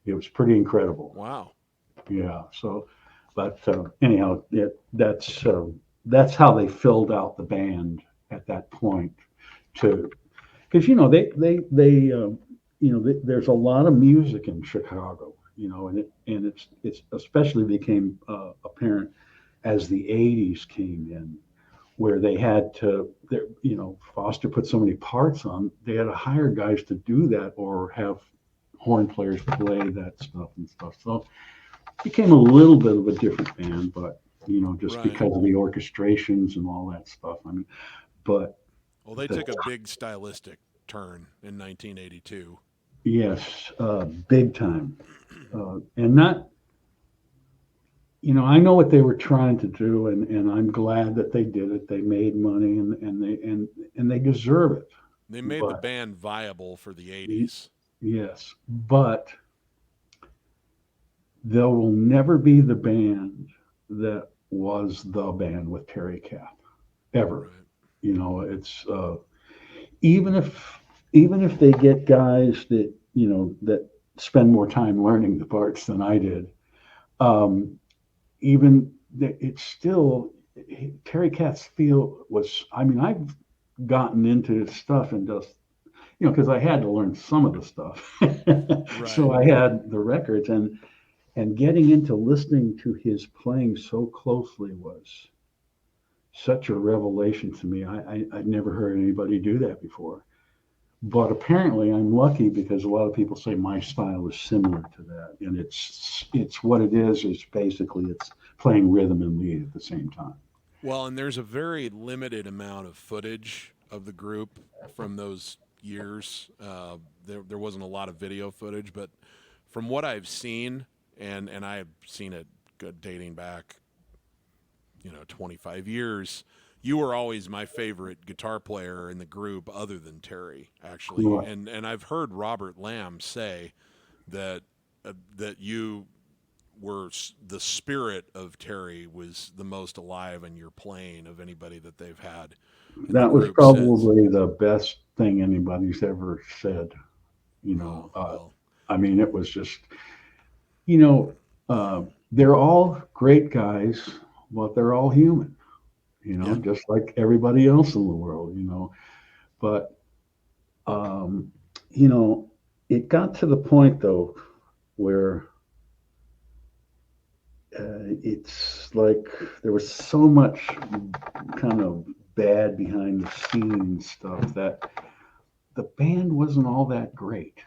It was pretty incredible. Wow. Yeah. So, but anyhow, that's how they filled out the band at that point. Because there's a lot of music in Chicago, and it's especially became apparent as the 80s came in, where they had to, Foster put so many parts on, they had to hire guys to do that or have horn players play that stuff and stuff. So it became a little bit of a different band, but just Right. because of the orchestrations and all that stuff. I mean, but Well, they the, took a big stylistic turn in 1982. yes, big time, and not. I know what they were trying to do, and I'm glad that they did it. They made money, and they deserve it. They made the But band viable for the 80s. yes, but there will never be the band that was the band with Terry Kath ever. Right. It's even if even if they get guys that that spend more time learning the parts than I did. Even it's still Terry Kath's feel was. I mean, I've gotten into his stuff and just because I had to learn some of the stuff, so Right. I had the records and getting into listening to his playing so closely was such a revelation to me. I'd never heard anybody do that before. But apparently, I'm lucky because a lot of people say my style is similar to that, and it's what it is. Is basically it's playing rhythm and lead at the same time. Well, and there's a very limited amount of footage of the group from those years. There wasn't a lot of video footage, but from what I've seen, and I've seen it dating back, 25 years. You were always my favorite guitar player in the group, other than Terry, actually. Right. And I've heard Robert Lamb say that that you were the spirit of Terry was the most alive in your playing of anybody that they've had in the That was group since. probably the best thing anybody's ever said. You Oh know, uh, well, I mean, it was just you know, they're all great guys, but they're all human. yeah. Just like everybody else in the world. But um, you know, it got to the point though where it's like there was so much kind of bad behind the scenes stuff that the band wasn't all that great.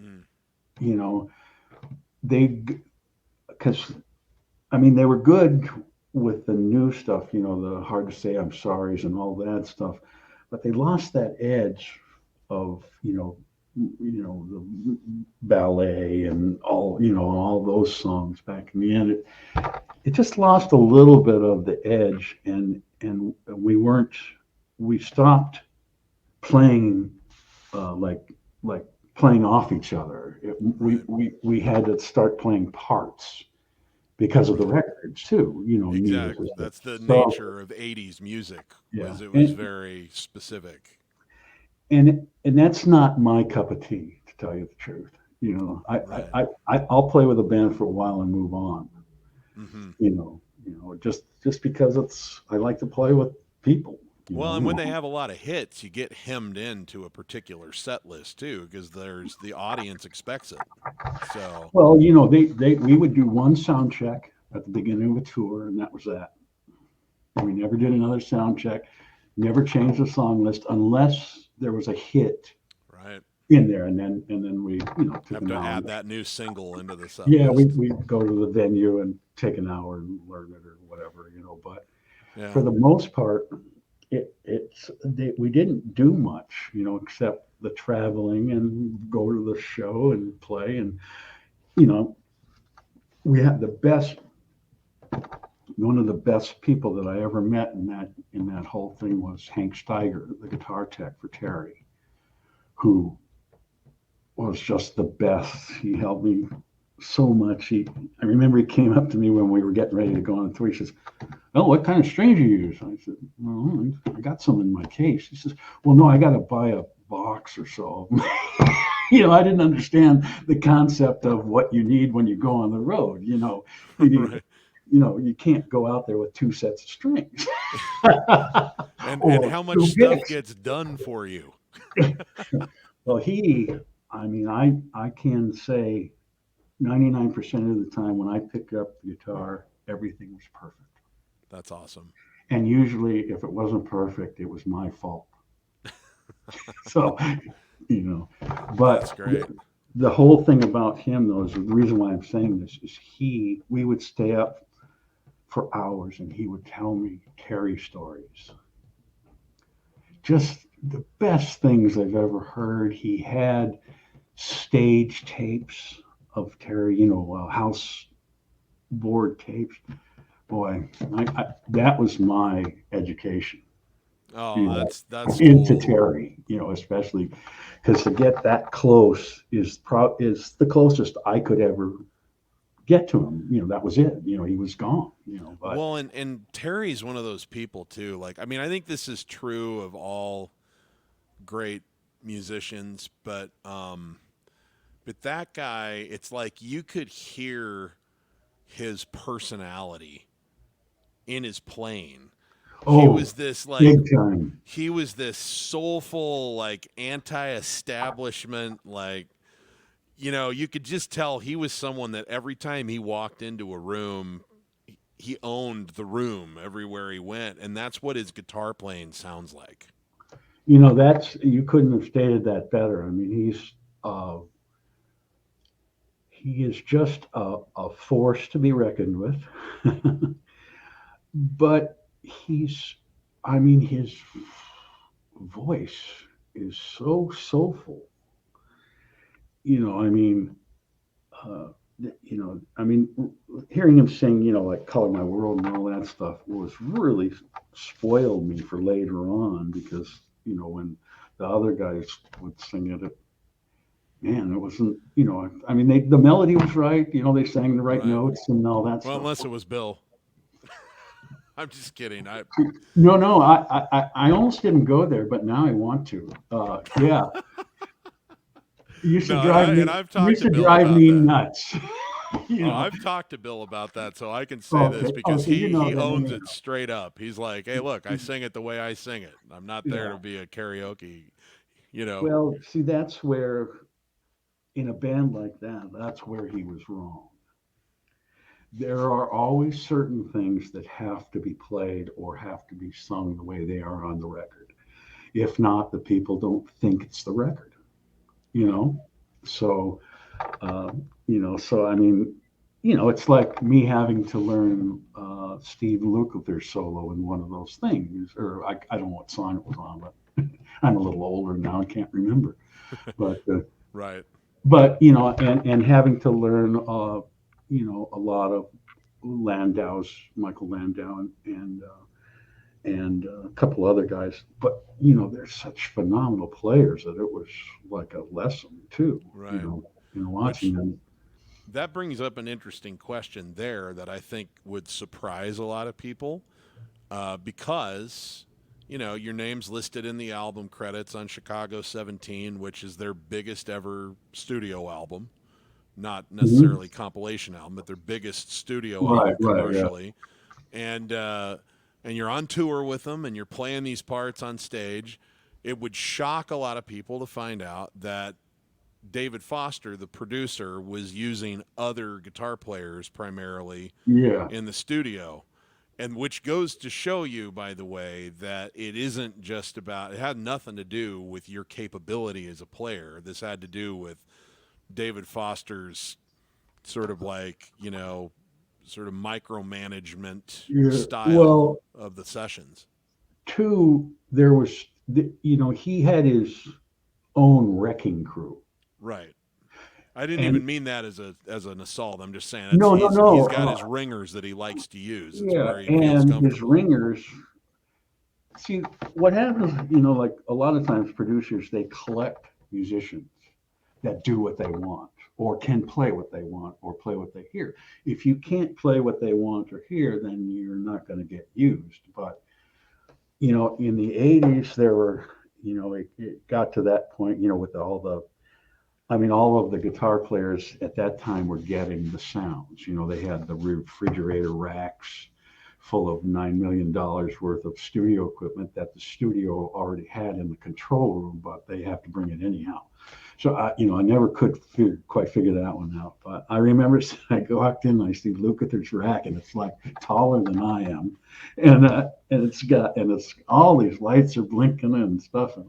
Mm, You know, they because I mean they were good with the new stuff. The hard to say I'm sorry's and all that stuff, but they lost that edge of the ballet and all those songs back in the end. It just lost a little bit of the edge, and we stopped playing like playing off each other. right. We had to start playing parts because of the Right. records too. Needless to Exactly. say. That's the So nature of 80s music. yeah, Was it was very specific. and that's not my cup of tea, to tell you the truth. Right. I'll play with a band for a while and move on. Hmm. Just because I like to play with people. You Well, and when know, they have a lot of hits, you get hemmed into a particular set list too, because there's the audience expects it. So, well, we would do one sound check at the beginning of a tour, and that was that. We never did another sound check. Never changed the song list unless there was a hit right, in there, and then we took have an to hour. add that new single into the set Yeah, list. we go to the venue and take an hour and learn it or whatever. But Yeah. for the most part, we didn't do much, except the traveling and go to the show and play. And you know, we had one of the best people that I ever met in that whole thing was Hank Steiger, the guitar tech for Terry, who was just the best. He helped me so much. I remember he came up to me when we were getting ready to go on tour. He says, "Oh, what kind of strings you use?" I said, "Well, I got some in my case." He says, "Well, no, I got to buy a box or so." I didn't understand the concept of what you need when you go on the road. You need, Right. you can't go out there with two sets of strings And or how much two stuff picks. gets done for you? Well, I mean, I can say 99% of the time when I pick up the guitar, everything was perfect. That's awesome. And usually, if it wasn't perfect, it was my fault. So, you know, That's but great. the whole thing about him, though, is the reason why I'm saying this is we would stay up for hours and he would tell me Terry stories. Just the best things I've ever heard. He had stage tapes of Terry, house board tapes. Boy, that was my education. Oh, that's into cool. Terry, especially because to get that close is the closest I could ever get to him. That was it. He was gone. But Well, and Terry's one of those people too. Like, I mean, I think this is true of all great musicians, but that guy, it's like you could hear his personality in his playing. He was this like big time. he was this soulful, like anti-establishment, like you could just tell he was someone that every time he walked into a room, he owned the room everywhere he went, and that's what his guitar playing sounds like. You couldn't have stated that better. I mean, he is just a force to be reckoned with. But his voice is so soulful. I mean, hearing him sing, like "Color My World" and all that stuff was really spoiled me for later on because, when the other guys would sing it, man, it wasn't, the melody was right, they sang the right notes and all that stuff. Well, unless it was Bill. I'm just kidding. No, I almost didn't go there, but now I want to. Yeah. Used to drive me nuts. I've talked to Bill about that, so I can say this because he owns it straight up. He's like, "Hey, look, I sing it the way I sing it. I'm not there to be a karaoke." Well, see, that's where, in a band like that, that's where he was wrong. There are always certain things that have to be played or have to be sung the way they are on the record. If not, the people don't think it's the record. So I mean, it's like me having to learn Steve Lukather's solo in one of those things, or I don't know what song it was on, but I'm a little older now, I can't remember. But right. But and having to learn a lot of Michael Landau, and a couple other guys. But they're such phenomenal players that it was like a lesson too. Right. Watching them. That brings up an interesting question there that I think would surprise a lot of people, because your name's listed in the album credits on Chicago 17, which is their biggest ever studio album. Not necessarily compilation album, but their biggest studio album commercially. Yeah. And you're on tour with them and you're playing these parts on stage. It would shock a lot of people to find out that David Foster, the producer, was using other guitar players primarily in the studio. And which goes to show you, by the way, that it isn't just about, it had nothing to do with your capability as a player. This had to do with David Foster's sort of like, sort of micromanagement style of the sessions. Two, there was, he had his own wrecking crew. Right. I didn't even mean that as an assault. I'm just saying no. He's got his ringers that he likes to use. It's where he feels comfortable. His ringers. See, what happens, like a lot of times producers, they collect musicians that do what they want or can play what they want or play what they hear. If you can't play what they want or hear, then you're not going to get used. But, in the 80s, there were, it got to that point, with all of the guitar players at that time were getting the sounds. They had the refrigerator racks full of $9 million worth of studio equipment that the studio already had in the control room, but they have to bring it anyhow. So I never could quite figure that one out. But I remember I walked in and I see Lukather's rack, and it's like taller than I am, and it's all these lights are blinking and stuff. And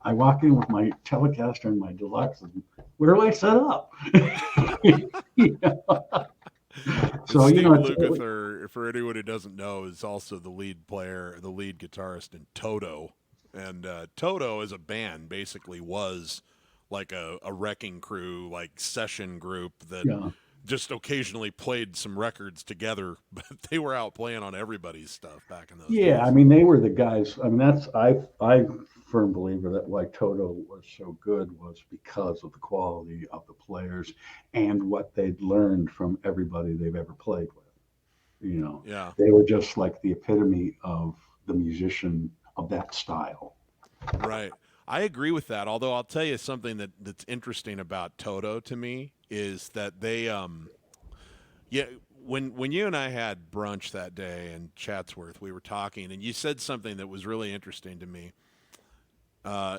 I walk in with my Telecaster and my Deluxe, and where do I set up? You know? And So, Steve it's, Lukather, for anyone who doesn't know, is also the lead player, the lead guitarist in Toto. And Toto as a band basically was like a wrecking crew, like session group that yeah. just occasionally played some records together, but they were out playing on everybody's stuff back in those Yeah, I days. mean, they were the guys. I mean, I firm believer that why Toto was so good was because of the quality of the players and what they'd learned from everybody they've ever played with. Yeah. They were just like the epitome of the musician of that style. Right. I agree with that. Although I'll tell you something that's interesting about Toto to me is that they yeah, when you and I had brunch that day in Chatsworth, we were talking and you said something that was really interesting to me.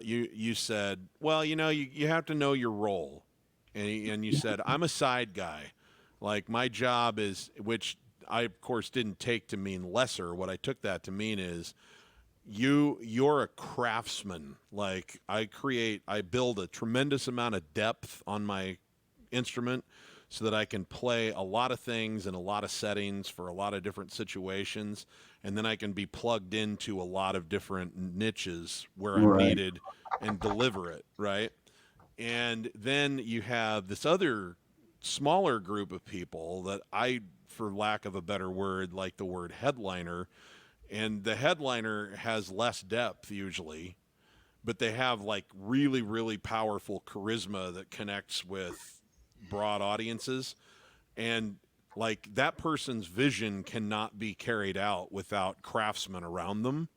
You said, well, you have to know your role. And you said, I'm a side guy. Like my job is, which I of course didn't take to mean lesser. What I took that to mean is you're a craftsman. Like I build a tremendous amount of depth on my instrument so that I can play a lot of things in a lot of settings for a lot of different situations, and then I can be plugged into a lot of different niches where I'm Right. needed and deliver it, right? And then you have this other smaller group of people that I, for lack of a better word, like the word headliner, and the headliner has less depth usually, but they have like really, really powerful charisma that connects with broad audiences. And like that person's vision cannot be carried out without craftsmen around them.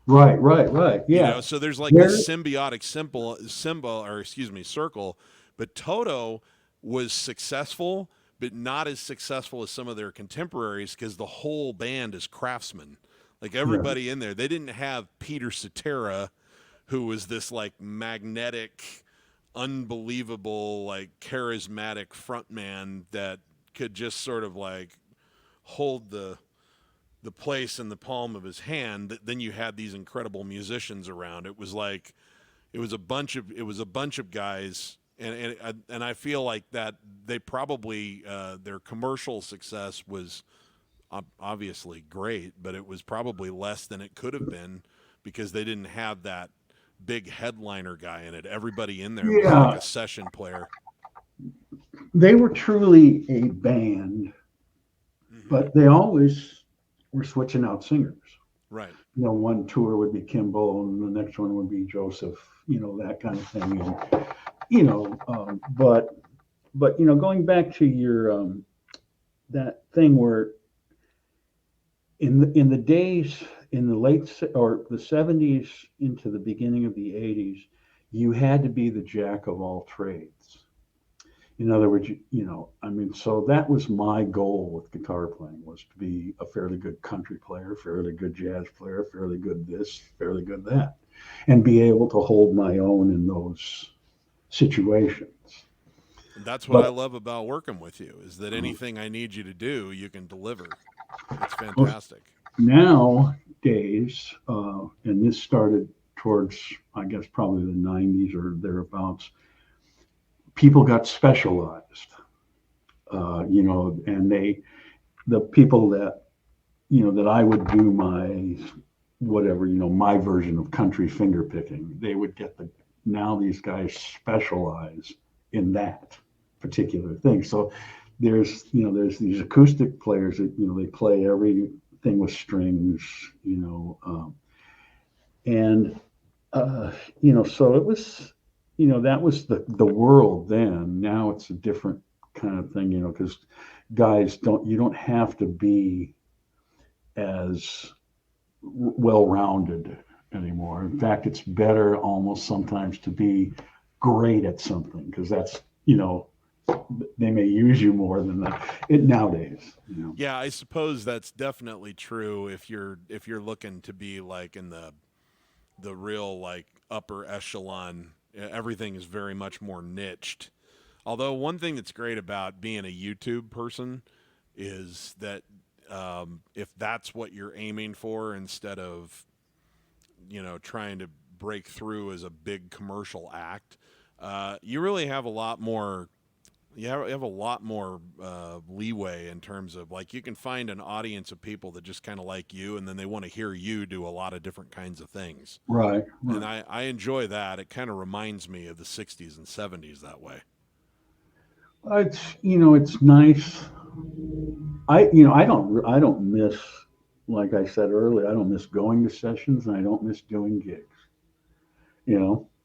Right. Right. Right. Yeah. So there's like this There. symbiotic symbol, or excuse me, circle. But Toto was successful, but not as successful as some of their contemporaries because the whole band is craftsmen. Like Yeah. everybody in there, they didn't have Peter Cetera, who was this like magnetic, unbelievable, like charismatic frontman that could just sort of like hold the place in the palm of his hand. Then you had these incredible musicians around. It was like it was a bunch of guys, and I feel like that they probably their commercial success was obviously great, but it was probably less than it could have been because they didn't have that big headliner guy in it. Everybody in there was like Yeah. a session player. They were truly a band, Hmm. but they always were switching out singers. Right. One tour would be Kimball and the next one would be Joseph, that kind of thing. And, but, going back to your, that thing where in the days, in the or the 70s into the beginning of the 80s, you had to be the jack of all trades. In other words, I mean, so that was my goal with guitar playing was to be a fairly good country player, fairly good jazz player, fairly good this, fairly good that, and be able to hold my own in those situations. And that's what I But love about working with you is that uh, anything I need you to do, you can deliver. It's well, fantastic. nowadays, and this started towards, I guess, probably the 90s or thereabouts, people got specialized, and the people that that I would do my whatever, my version of country finger picking. They would get now these guys specialize in that particular thing. So there's these acoustic players that, they play everything with strings, and, so it was, that was the world then. Now it's a different kind of thing, because you don't have to be as well-rounded anymore. In fact, it's better almost sometimes to be great at something because that's they may use you more than that nowadays. Yeah, I suppose that's definitely true if you're looking to be like in the real like upper echelon. Everything is very much more niched. Although one thing that's great about being a YouTube person is that if that's what you're aiming for instead of trying to break through as a big commercial act, you really have a lot more. You have a lot more leeway in terms of like you can find an audience of people that just kind of like you, and then they want to hear you do a lot of different kinds of things. Right, And right. I enjoy that. It kind of reminds me of the '60s and '70s that way. It's nice. I don't miss, like I said earlier, I don't miss going to sessions and I don't miss doing gigs.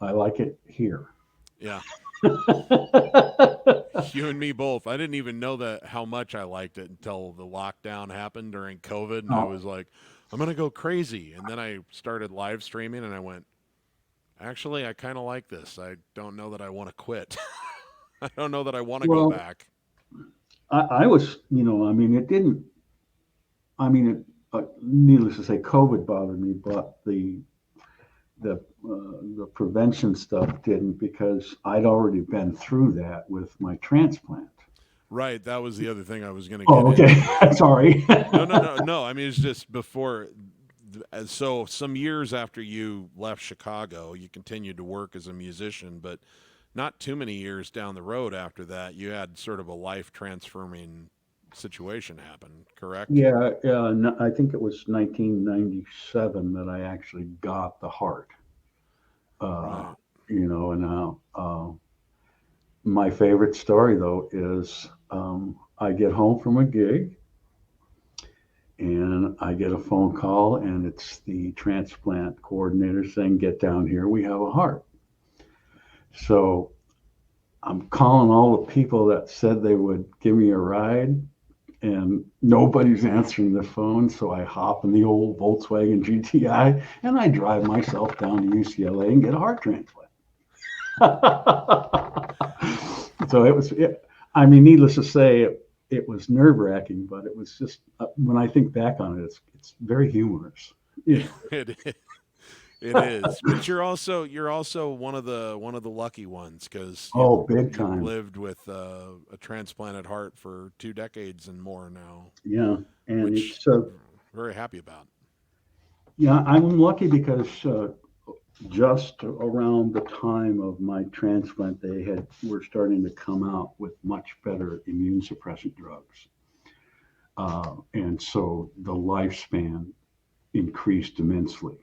I like it here. Yeah, you and me both. I didn't even know that how much I liked it until the lockdown happened during COVID, and I Oh, was like, I'm gonna go crazy. And then I started live streaming, and I went, actually, I kind of like this. I don't know that I want to quit. I don't know that I want to go well, back. I was, I mean, it didn't, needless to say, COVID bothered me, but the prevention stuff didn't because I'd already been through that with my transplant. Right, that was the other thing I was going to get Oh, okay. into. Sorry. No, no, no, no. I mean, it's just before. So some years after you left Chicago, you continued to work as a musician, but not too many years down the road after that, you had sort of a life transforming situation happen. Correct? Yeah, yeah. I think it was 1997 that I actually got the heart. Uh, Right. and my favorite story though is I get home from a gig and I get a phone call and it's the transplant coordinator saying, "Get down here, we have a heart." So I'm calling all the people that said they would give me a ride, and nobody's answering the phone. So I hop in the old Volkswagen GTI and I drive myself down to UCLA and get a heart transplant. So I mean, needless to say, it was nerve wracking, but it was just, when I think back on it, it's very humorous. Yeah. It it is. But you're also one of the lucky ones because you've Oh, big you've time. lived with a transplanted heart for 2 decades and more now, Yeah. And which it's, I'm very happy about. yeah, I'm lucky because just around the time of my transplant, were starting to come out with much better immune suppressant drugs. And so the lifespan increased immensely.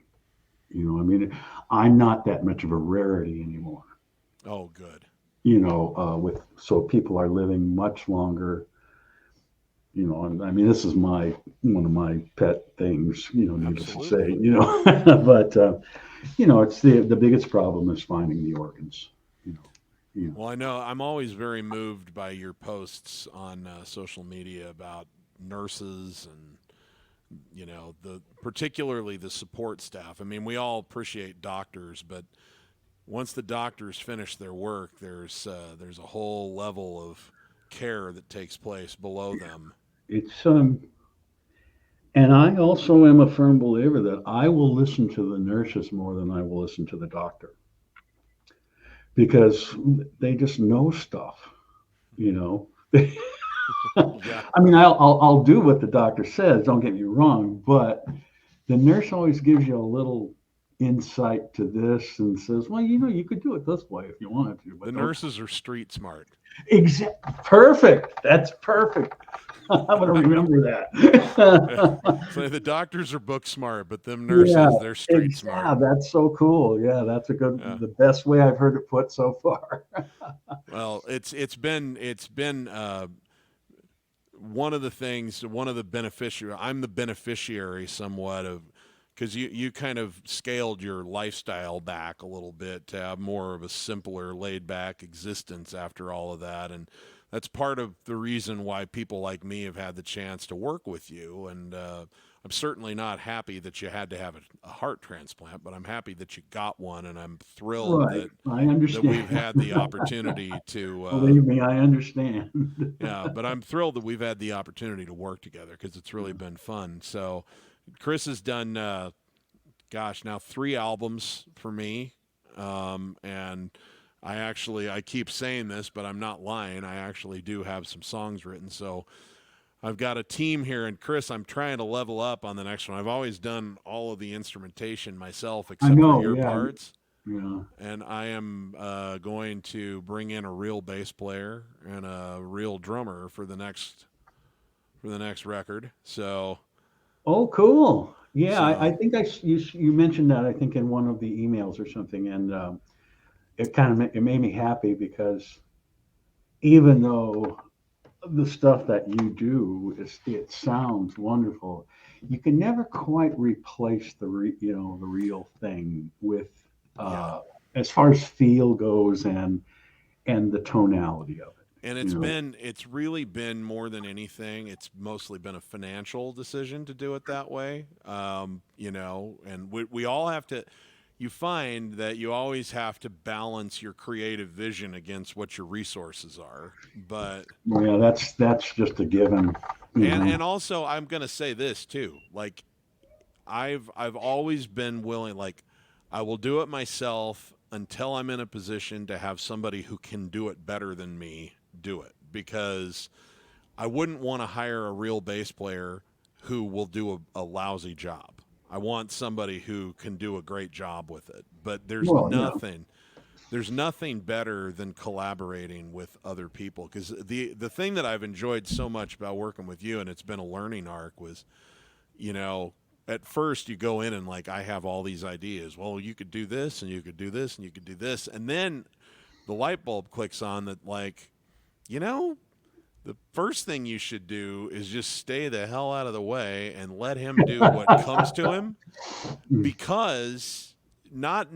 I mean, I'm not that much of a rarity anymore. Oh, good. With so people are living much longer. And I mean, this is my one of my pet things. Needless to say. Absolutely. But it's the biggest problem is finding the organs. You know, you Well, I know I'm always very moved by your posts on social media about nurses and the particularly the support staff. I mean, we all appreciate doctors, but once the doctors finish their work, there's a whole level of care that takes place below them. it's and I also am a firm believer that I will listen to the nurses more than I will listen to the doctor because they just know stuff. You know, Yeah, I mean, I'll do what the doctor says. Don't get me wrong, but the nurse always gives you a little insight to this and says, "Well, you could do it this way if you wanted to, the but don't." nurses are street smart. Perfect. That's perfect. I'm going to remember that. So the doctors are book smart, but them Yeah, nurses, they're street smart. yeah, that's so cool. Yeah, that's Yeah. the best way I've heard it put so far. Well, it's been one of the things, one of the beneficiary. I'm the beneficiary somewhat of because you kind of scaled your lifestyle back a little bit to have more of a simpler, laid back existence after all of that, and that's part of the reason why people like me have had the chance to work with you. And I'm certainly not happy that you had to have a heart transplant, but I'm happy that you got one, and I'm thrilled Right. I that we've understand. had the opportunity to Believe me, I understand. yeah, but I'm thrilled that we've had the opportunity to work together because it's really been fun. So, Chris has done, gosh, now 3 albums for me, and I keep saying this, but I'm not lying. I actually do have some songs written. So I've got a team here, and Chris, I'm trying to level up on the next one. I've always done all of the instrumentation myself, I except for know, your yeah. parts. Yeah. and I am going to bring in a real bass player and a real drummer for the next record. Oh, cool. Yeah, I So think you mentioned that, I think, in one of the emails or something, and it kind of it made me happy because even though the stuff that you do it sounds wonderful, you can never quite replace the real thing with yeah, uh, as far as feel goes and the tonality of it. and You know. it's really been more than anything. It's mostly been a financial decision to do it that way. And we all have to. You find that you always have to balance your creative vision against what your resources are, but Well, yeah, that's just a given. You know. and also I'm gonna say this too. Like I've always been willing. Like I will do it myself until I'm in a position to have somebody who can do it better than me do it, because I wouldn't want to hire a real bass player who will do a lousy job. I want somebody who can do a great job with it. But Well, yeah. there's nothing better than collaborating with other people, because the thing that I've enjoyed so much about working with you, and it's been a learning arc, was, you know, at first you go in and like, I have all these ideas. Well, you could do this and you could do this and you could do this. And then the light bulb clicks on that, like, you know, the first thing you should do is just stay the hell out of the way and let him do what comes to him, because not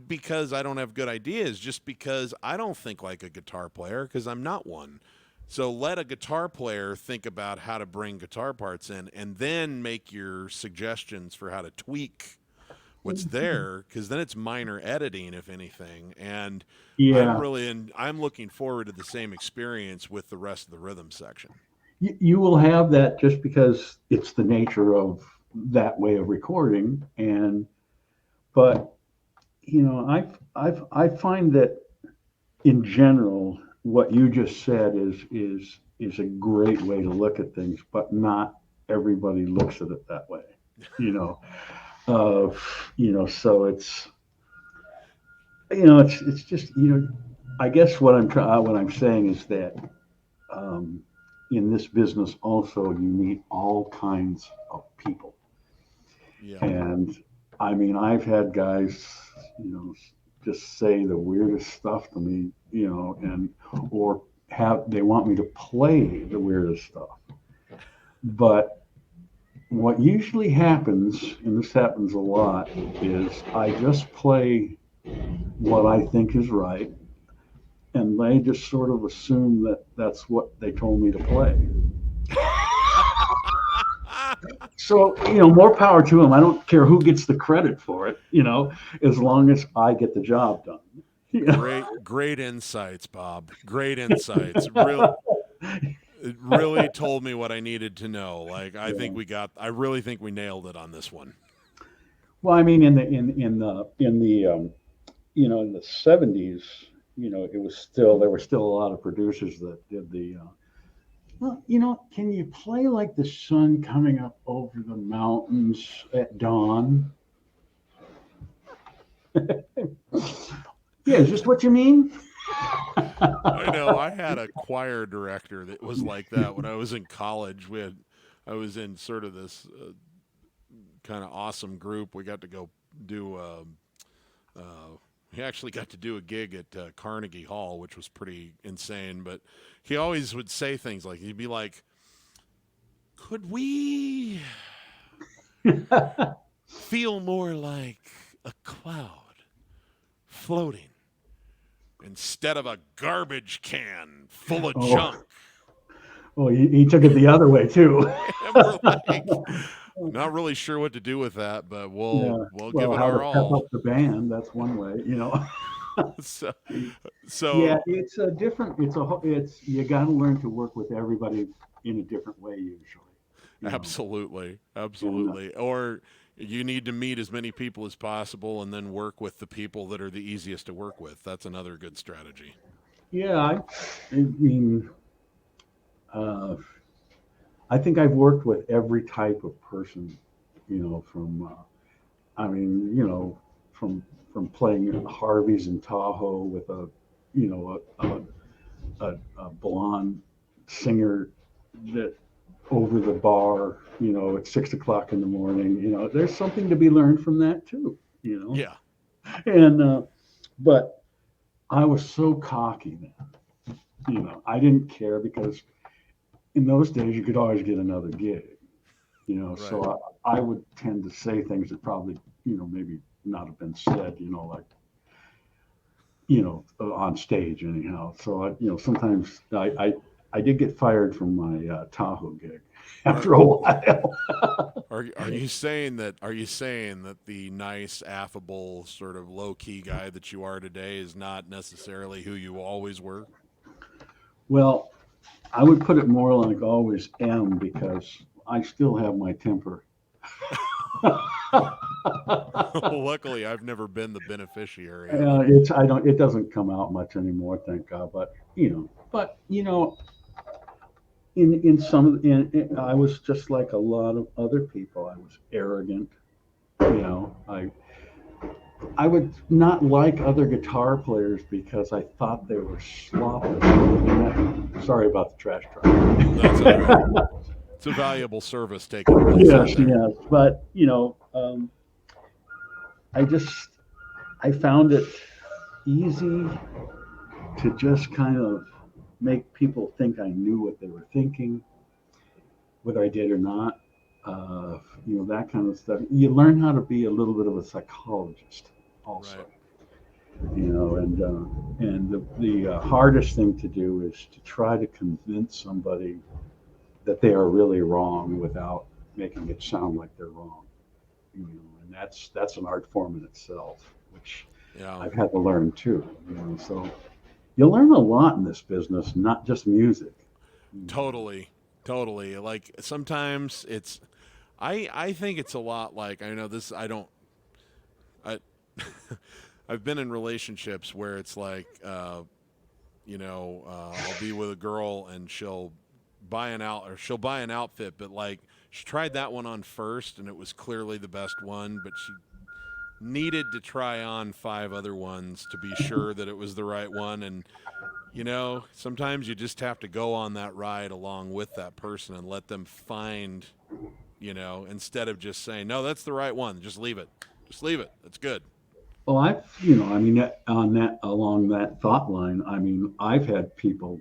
because I don't have good ideas, just because I don't think like a guitar player, because I'm not one. So let a guitar player think about how to bring guitar parts in, and then make your suggestions for how to tweak what's there, because then it's minor editing, if anything. And Yeah. I'm looking forward to the same experience with the rest of the rhythm section. You will have that just because it's the nature of that way of recording, and but I find that in general what you just said is a great way to look at things, but not everybody looks at it that way. You know, uh, so it's just I guess what I'm saying is that um, in this business also you meet all kinds of people, Yeah. and I mean I've had guys just say the weirdest stuff to me, and or have they want me to play the weirdest stuff, but what usually happens, and this happens a lot, is I just play what I think is right, and they just sort of assume that that's what they told me to play. So, more power to them. I don't care who gets the credit for it, as long as I get the job done. Great insights, Bob. Great insights. It really told me what I needed to know. Like Yeah. I really think we nailed it on this one. Well, I mean, in the '70s, it was still there were still a lot of producers that did the. Well, can you play like the sun coming up over the mountains at dawn? Yeah, is this what you mean? I know. I had a choir director that was like that when I was in college. I was in sort of this kind of awesome group. We got to go do. He actually got to do a gig at Carnegie Hall, which was pretty insane. But he always would say things like, he'd be like, "Could we feel more like a cloud floating instead of a garbage can full of Oh, junk?" well, he took it the other way too. And we're like, not really sure what to do with that, but Yeah. we'll give Well, it how to our pep all. up the band, that's one way. So, Yeah, so it's a different, you got to learn to work with everybody in a different way usually, you know. absolutely, And absolutely. Or you need to meet as many people as possible and then work with the people that are the easiest to work with. That's another good strategy. yeah, I mean, uh, I think I've worked with every type of person, from, I mean, from playing at Harvey's in Tahoe with a, you know, a blonde singer that over the bar, you know, at 6 o'clock in the morning. You know, there's something to be learned from that too. You know, Yeah. and but I was so cocky then. You know, I didn't care because in those days you could always get another gig. You know, Right. so I would tend to say things that probably, you know, maybe not have been said. You know, like, you know, on stage anyhow. So you know, sometimes I did get fired from my Tahoe gig after a while. Are you saying that the nice, affable, sort of low key guy that you are today is not necessarily who you always were? Well, I would put it more like always am because I still have my temper. Luckily, I've never been the beneficiary of it. It doesn't come out much anymore, thank God. But you know, in some I was just like a lot of other people. I was arrogant. You know, I would not like other guitar players because I thought they were sloppy. Sorry about the trash truck. That's all right. It's a valuable service taking place out Yes, there. yes, but you know, I just I found it easy to just kind of make people think I knew what they were thinking, whether I did or not. You know, that kind of stuff. You learn how to be a little bit of a psychologist, also. Right. You know, and the hardest thing to do is to try to convince somebody that they are really wrong without making it sound like they're wrong. You know, and that's an art form in itself, which Yeah. I've had to learn too. You know, so you learn a lot in this business, not just music. Totally. Totally. Like sometimes it's I think it's a lot like I know this I don't I I've been in relationships where it's like I'll be with a girl and she'll buy an outfit, but like she tried that one on first and it was clearly the best one, but she needed to try on 5 other ones to be sure that it was the right one. And you know, sometimes you just have to go on that ride along with that person and let them find, you know, instead of just saying, no, that's the right one. Just leave it. Just leave it. That's good. Well, you know, I mean, along that thought line, I mean, I've had people,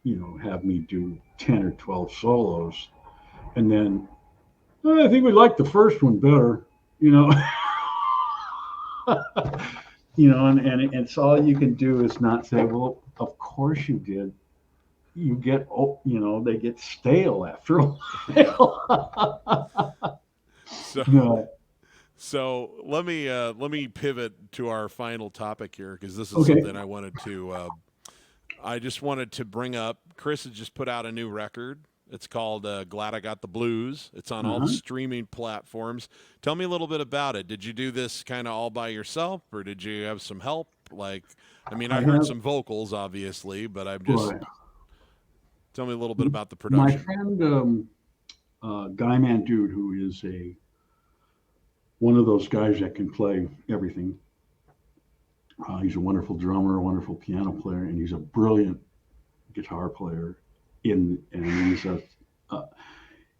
you know, have me do 10 or 12 solos, and then I think we like the first one better, you know. You know, and it's all you can do is not say, well, of course you did. You get, you know, they get stale after a while. So, No. so let me pivot to our final topic here because this is Okay. something I wanted to. I just wanted to bring up. Chris has just put out a new record. It's called "Glad I Got the Blues." It's on all the Uh-huh. streaming platforms. Tell me a little bit about it. Did you do this kind of all by yourself, or did you have some help? Like, I mean, I I heard have, some vocals, obviously, but I'm just right. tell me a little bit about the My production. friend, Guy Man Dude, who is one of those guys that can play everything. He's a wonderful drummer, a wonderful piano player, and he's a brilliant guitar player. And uh,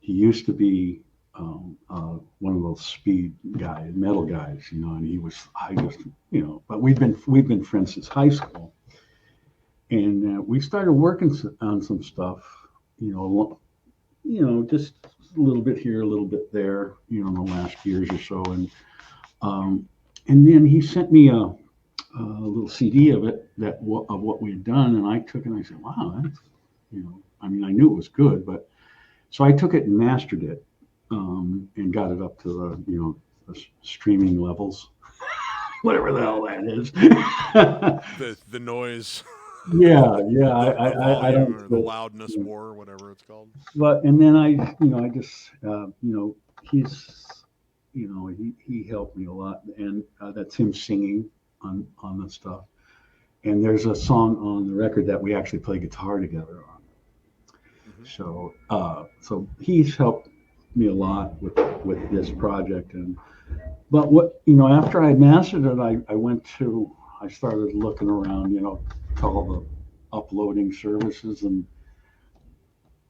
he used to be one of those speed guys, metal guys, you know. And I just, you know, but we've been friends since high school, and we started working on some stuff, just a little bit here, a little bit there, you know, in the last years or so, and then he sent me a little CD of it of what we had done, and I took it and I said, wow, that's, you know, I mean, I knew it was good, but so I took it and mastered it, and got it up to the streaming levels, whatever the hell that is. The noise, Yeah, the I volume, don't. or the loudness war, whatever it's called. But and then I just, he's, he helped me a lot, and that's him singing on the stuff. And there's a song on the record that we actually play guitar together on. Hmm. So he's helped me a lot with this project. But what, after I mastered it, I started looking around, to all the uploading services. And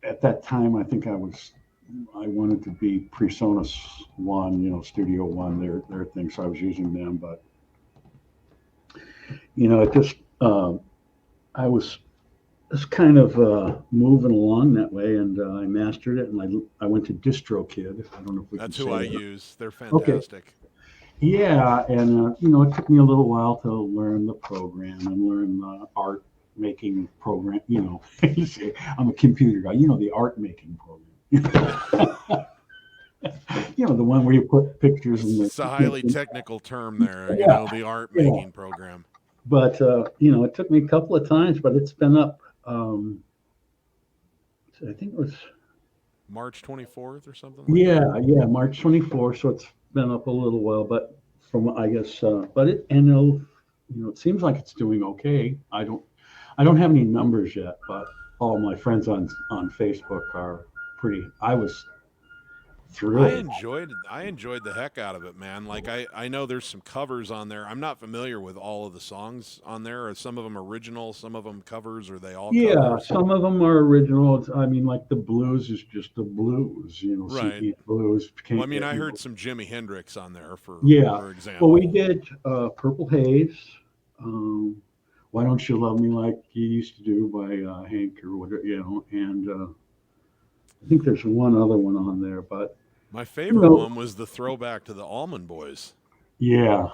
at that time, I think I wanted to be PreSonus One, Studio One, their thing. So I was using them, but it just, I was just kind of moving along that way, and I mastered it, and I went to DistroKid. I don't know if we That's can who say I that. use. They're Okay. fantastic. Yeah, and it took me a little while to learn the program and learn the art making program. I'm a computer guy. The art making program. The one where you put pictures in It's a highly technical term there, yeah, the art yeah. making program. But it took me a couple of times, but it's been up. I think it was March 24th or something like that. yeah, March 24th. So it's been up a little while, but from I guess, but it seems like it's doing okay. I don't have any numbers yet, but all my friends on Facebook are pretty. I was I thrilled. enjoyed the heck out of it, man. Like I know there's some covers on there. I'm not familiar with all of the songs on there. Are some of them original, some of them covers, or are they all Yeah, covers? some of them are originals. I mean, like the blues is just the blues, Right. CP blues. Well, I mean, I heard some Jimi Hendrix on there Yeah. for Well, we example. did Purple Haze. Why Don't You Love Me Like You Used to Do by Hank or whatever, and I think there's one other one on there, but My you favorite know, one was the throwback to the Allman Boys, yeah.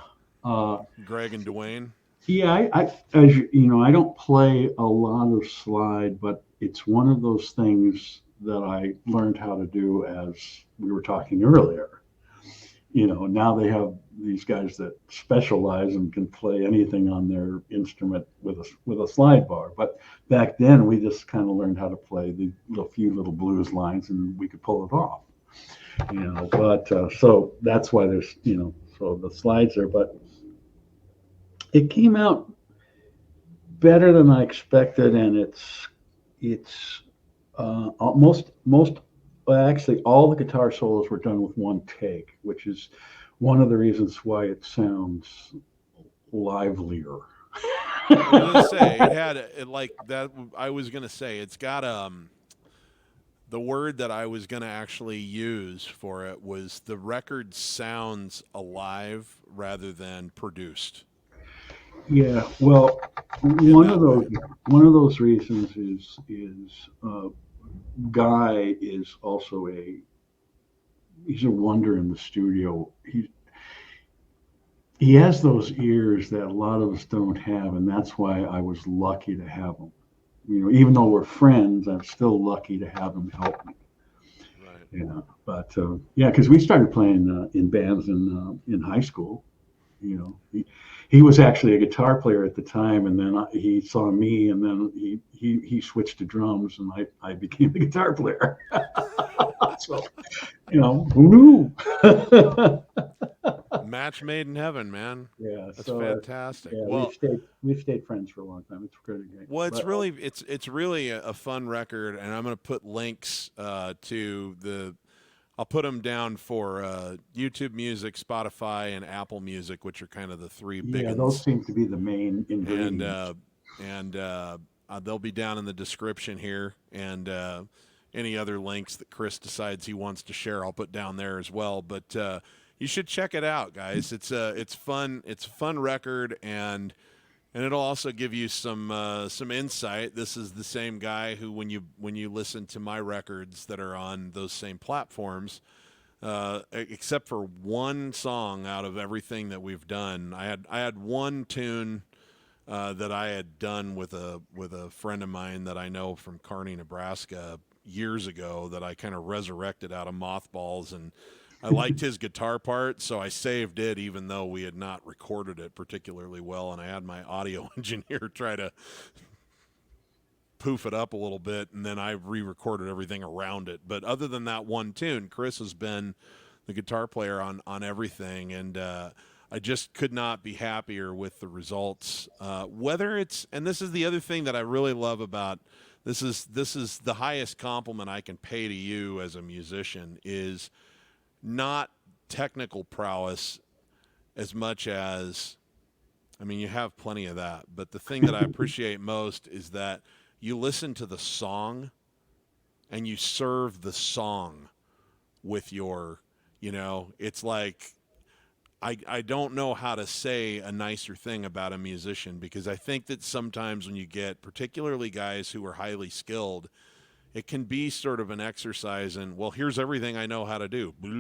Uh, Greg and Dwayne. Yeah, as I don't play a lot of slide, but it's one of those things that I learned how to do as we were talking earlier. Now they have these guys that specialize and can play anything on their instrument with a slide bar. But back then, we just kind of learned how to play the few little blues lines, and we could pull it off. But so that's why there's so the slides are, but it came out better than I expected, and it's most well, actually all the guitar solos were done with one take, which is one of the reasons why it sounds livelier. I was gonna say it had it like that. I was gonna say it's got the word that I was gonna actually use for it was the record sounds alive rather than produced Yeah, well, in one of that way. those one of those reasons is Guy is also he's a wonder in the studio. He has those ears that a lot of us don't have, and that's why I was lucky to have him. Even though we're friends, I'm still lucky to have him help me. Right. But yeah, because we started playing in bands in high school. He was actually a guitar player at the time, and then he saw me, and then he switched to drums, and I became the guitar player. So who knew? Match made in heaven, man. Yeah, That's so fantastic. yeah, Well, we've stayed friends for a long time. It's pretty great. well, But it's really a fun record, and I'm going to put links to the. I'll put them down for YouTube Music, Spotify, and Apple Music, which are kind of the three big yeah, those ones. seem to be the main And ingredients. they'll be down in the description here, and any other links that Chris decides he wants to share, I'll put down there as well. But you should check it out, guys. It's fun. It's a fun record, and it'll also give you some insight. This is the same guy who, when you listen to my records that are on those same platforms, except for one song out of everything that we've done, I had one tune that I had done with a friend of mine that I know from Kearney, Nebraska, years ago that I kind of resurrected out of mothballs, and I liked his guitar part, so I saved it even though we had not recorded it particularly well, and I had my audio engineer try to poof it up a little bit, and then I re-recorded everything around it. But other than that one tune, Chris has been the guitar player on everything, and I just could not be happier with the results. Whether it's, and this is the other thing that I really love about this is the highest compliment I can pay to you as a musician, is not technical prowess as much as, I mean, you have plenty of that, but the thing that I appreciate most is that you listen to the song and you serve the song with your, it's like, I don't know how to say a nicer thing about a musician, because I think that sometimes when you get, particularly guys who are highly skilled, it can be sort of an exercise in, well, here's everything I know how to do. Well,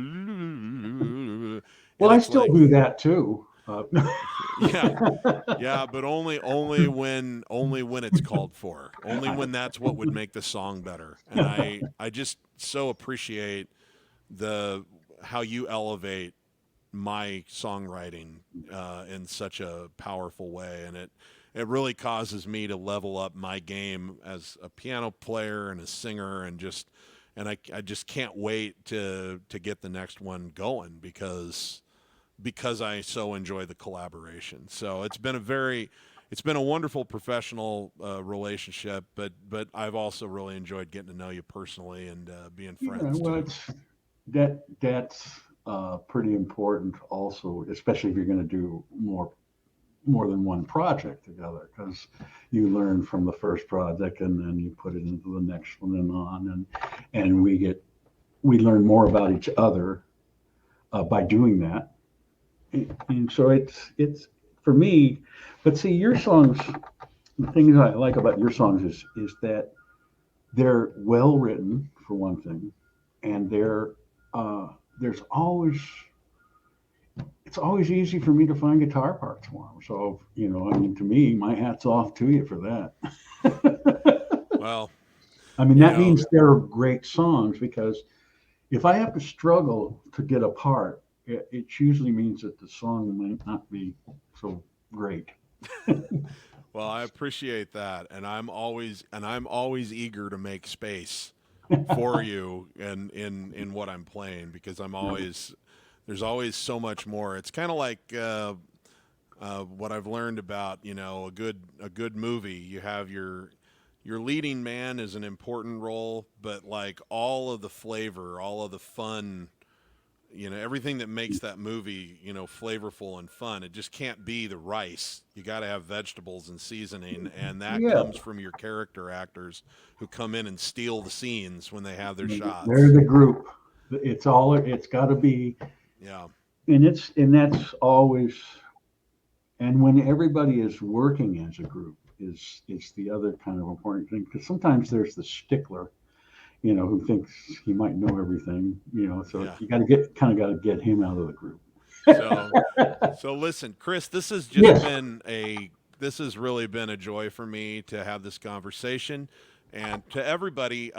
And I it's still like, do that too. yeah, yeah, but only when it's called for. Only when that's what would make the song better. And I just so appreciate how you elevate my songwriting in such a powerful way, and it really causes me to level up my game as a piano player and a singer, and I just can't wait to get the next one going, because I so enjoy the collaboration. So it's been a wonderful professional relationship, but I've also really enjoyed getting to know you personally and being friends Well, too. that's pretty important also, especially if you're going to do more than one project together, because you learn from the first project and then you put it into the next one and on, and we learn more about each other by doing that. And so it's for me. But see, your songs, the things I like about your songs is that they're well written, for one thing, and there's always it's always easy for me to find guitar parts for them. So, I mean, to me, my hat's off to you for that. Well, I mean, you that know, means they're great songs, because if I have to struggle to get a part, it usually means that the song might not be so great. well, I appreciate that, and I'm always eager to make space for you and in what I'm playing, because there's always so much more. It's kind of like what I've learned about, a good movie. You have your leading man is an important role, but like all of the flavor, all of the fun, everything that makes that movie, flavorful and fun. It just can't be the rice. You got to have vegetables and seasoning, and that Yeah, comes from your character actors who come in and steal the scenes when they have their they're shots. the group. It's got to be, Yeah. and that's always, and when everybody is working as a group is the other kind of important thing, because sometimes there's the stickler, who thinks he might know everything, so Yeah. you got to get him out of the group. So listen, Chris, Yes. this has really been a joy for me to have this conversation, and to everybody,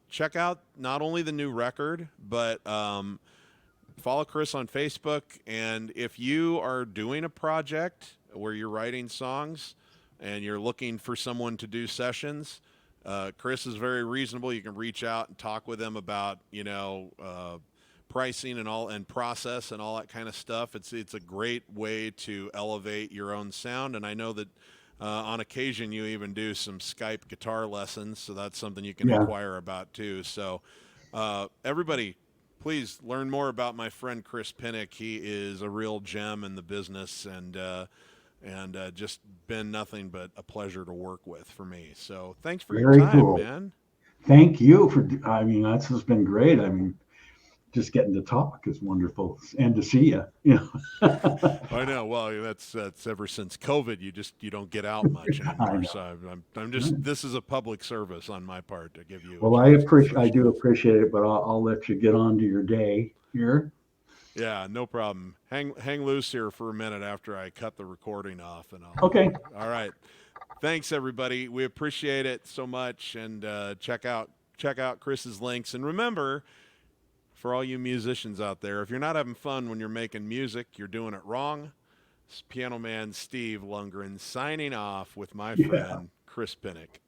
check out not only the new record, but follow Chris on Facebook. And if you are doing a project where you're writing songs and you're looking for someone to do sessions, Chris is very reasonable. You can reach out and talk with him about, pricing and all, and process and all that kind of stuff. It's a great way to elevate your own sound. And I know that on occasion you even do some Skype guitar lessons, so that's something you can Yeah. inquire about too. So everybody, please learn more about my friend Chris Pinnick. He is a real gem in the business, and just been nothing but a pleasure to work with for me. So thanks for your Very time, cool. man. Thank you for. I mean, that's just been great. I mean, just getting to talk is wonderful, and to see you. I know. Well, that's ever since COVID. You don't get out much I anymore. know. So I'm just, this is a public service on my part to give you a Well, chance to I do socialize. appreciate it, but I'll let you get on to your day here. Yeah, no problem. Hang loose here for a minute after I cut the recording off, and I'll. Okay. All right. Thanks everybody. We appreciate it so much, and check out Chris's links. And remember, for all you musicians out there, if you're not having fun when you're making music, you're doing it wrong. It's Piano Man Steve Lungrin signing off with my Yeah. friend Chris Pinnick.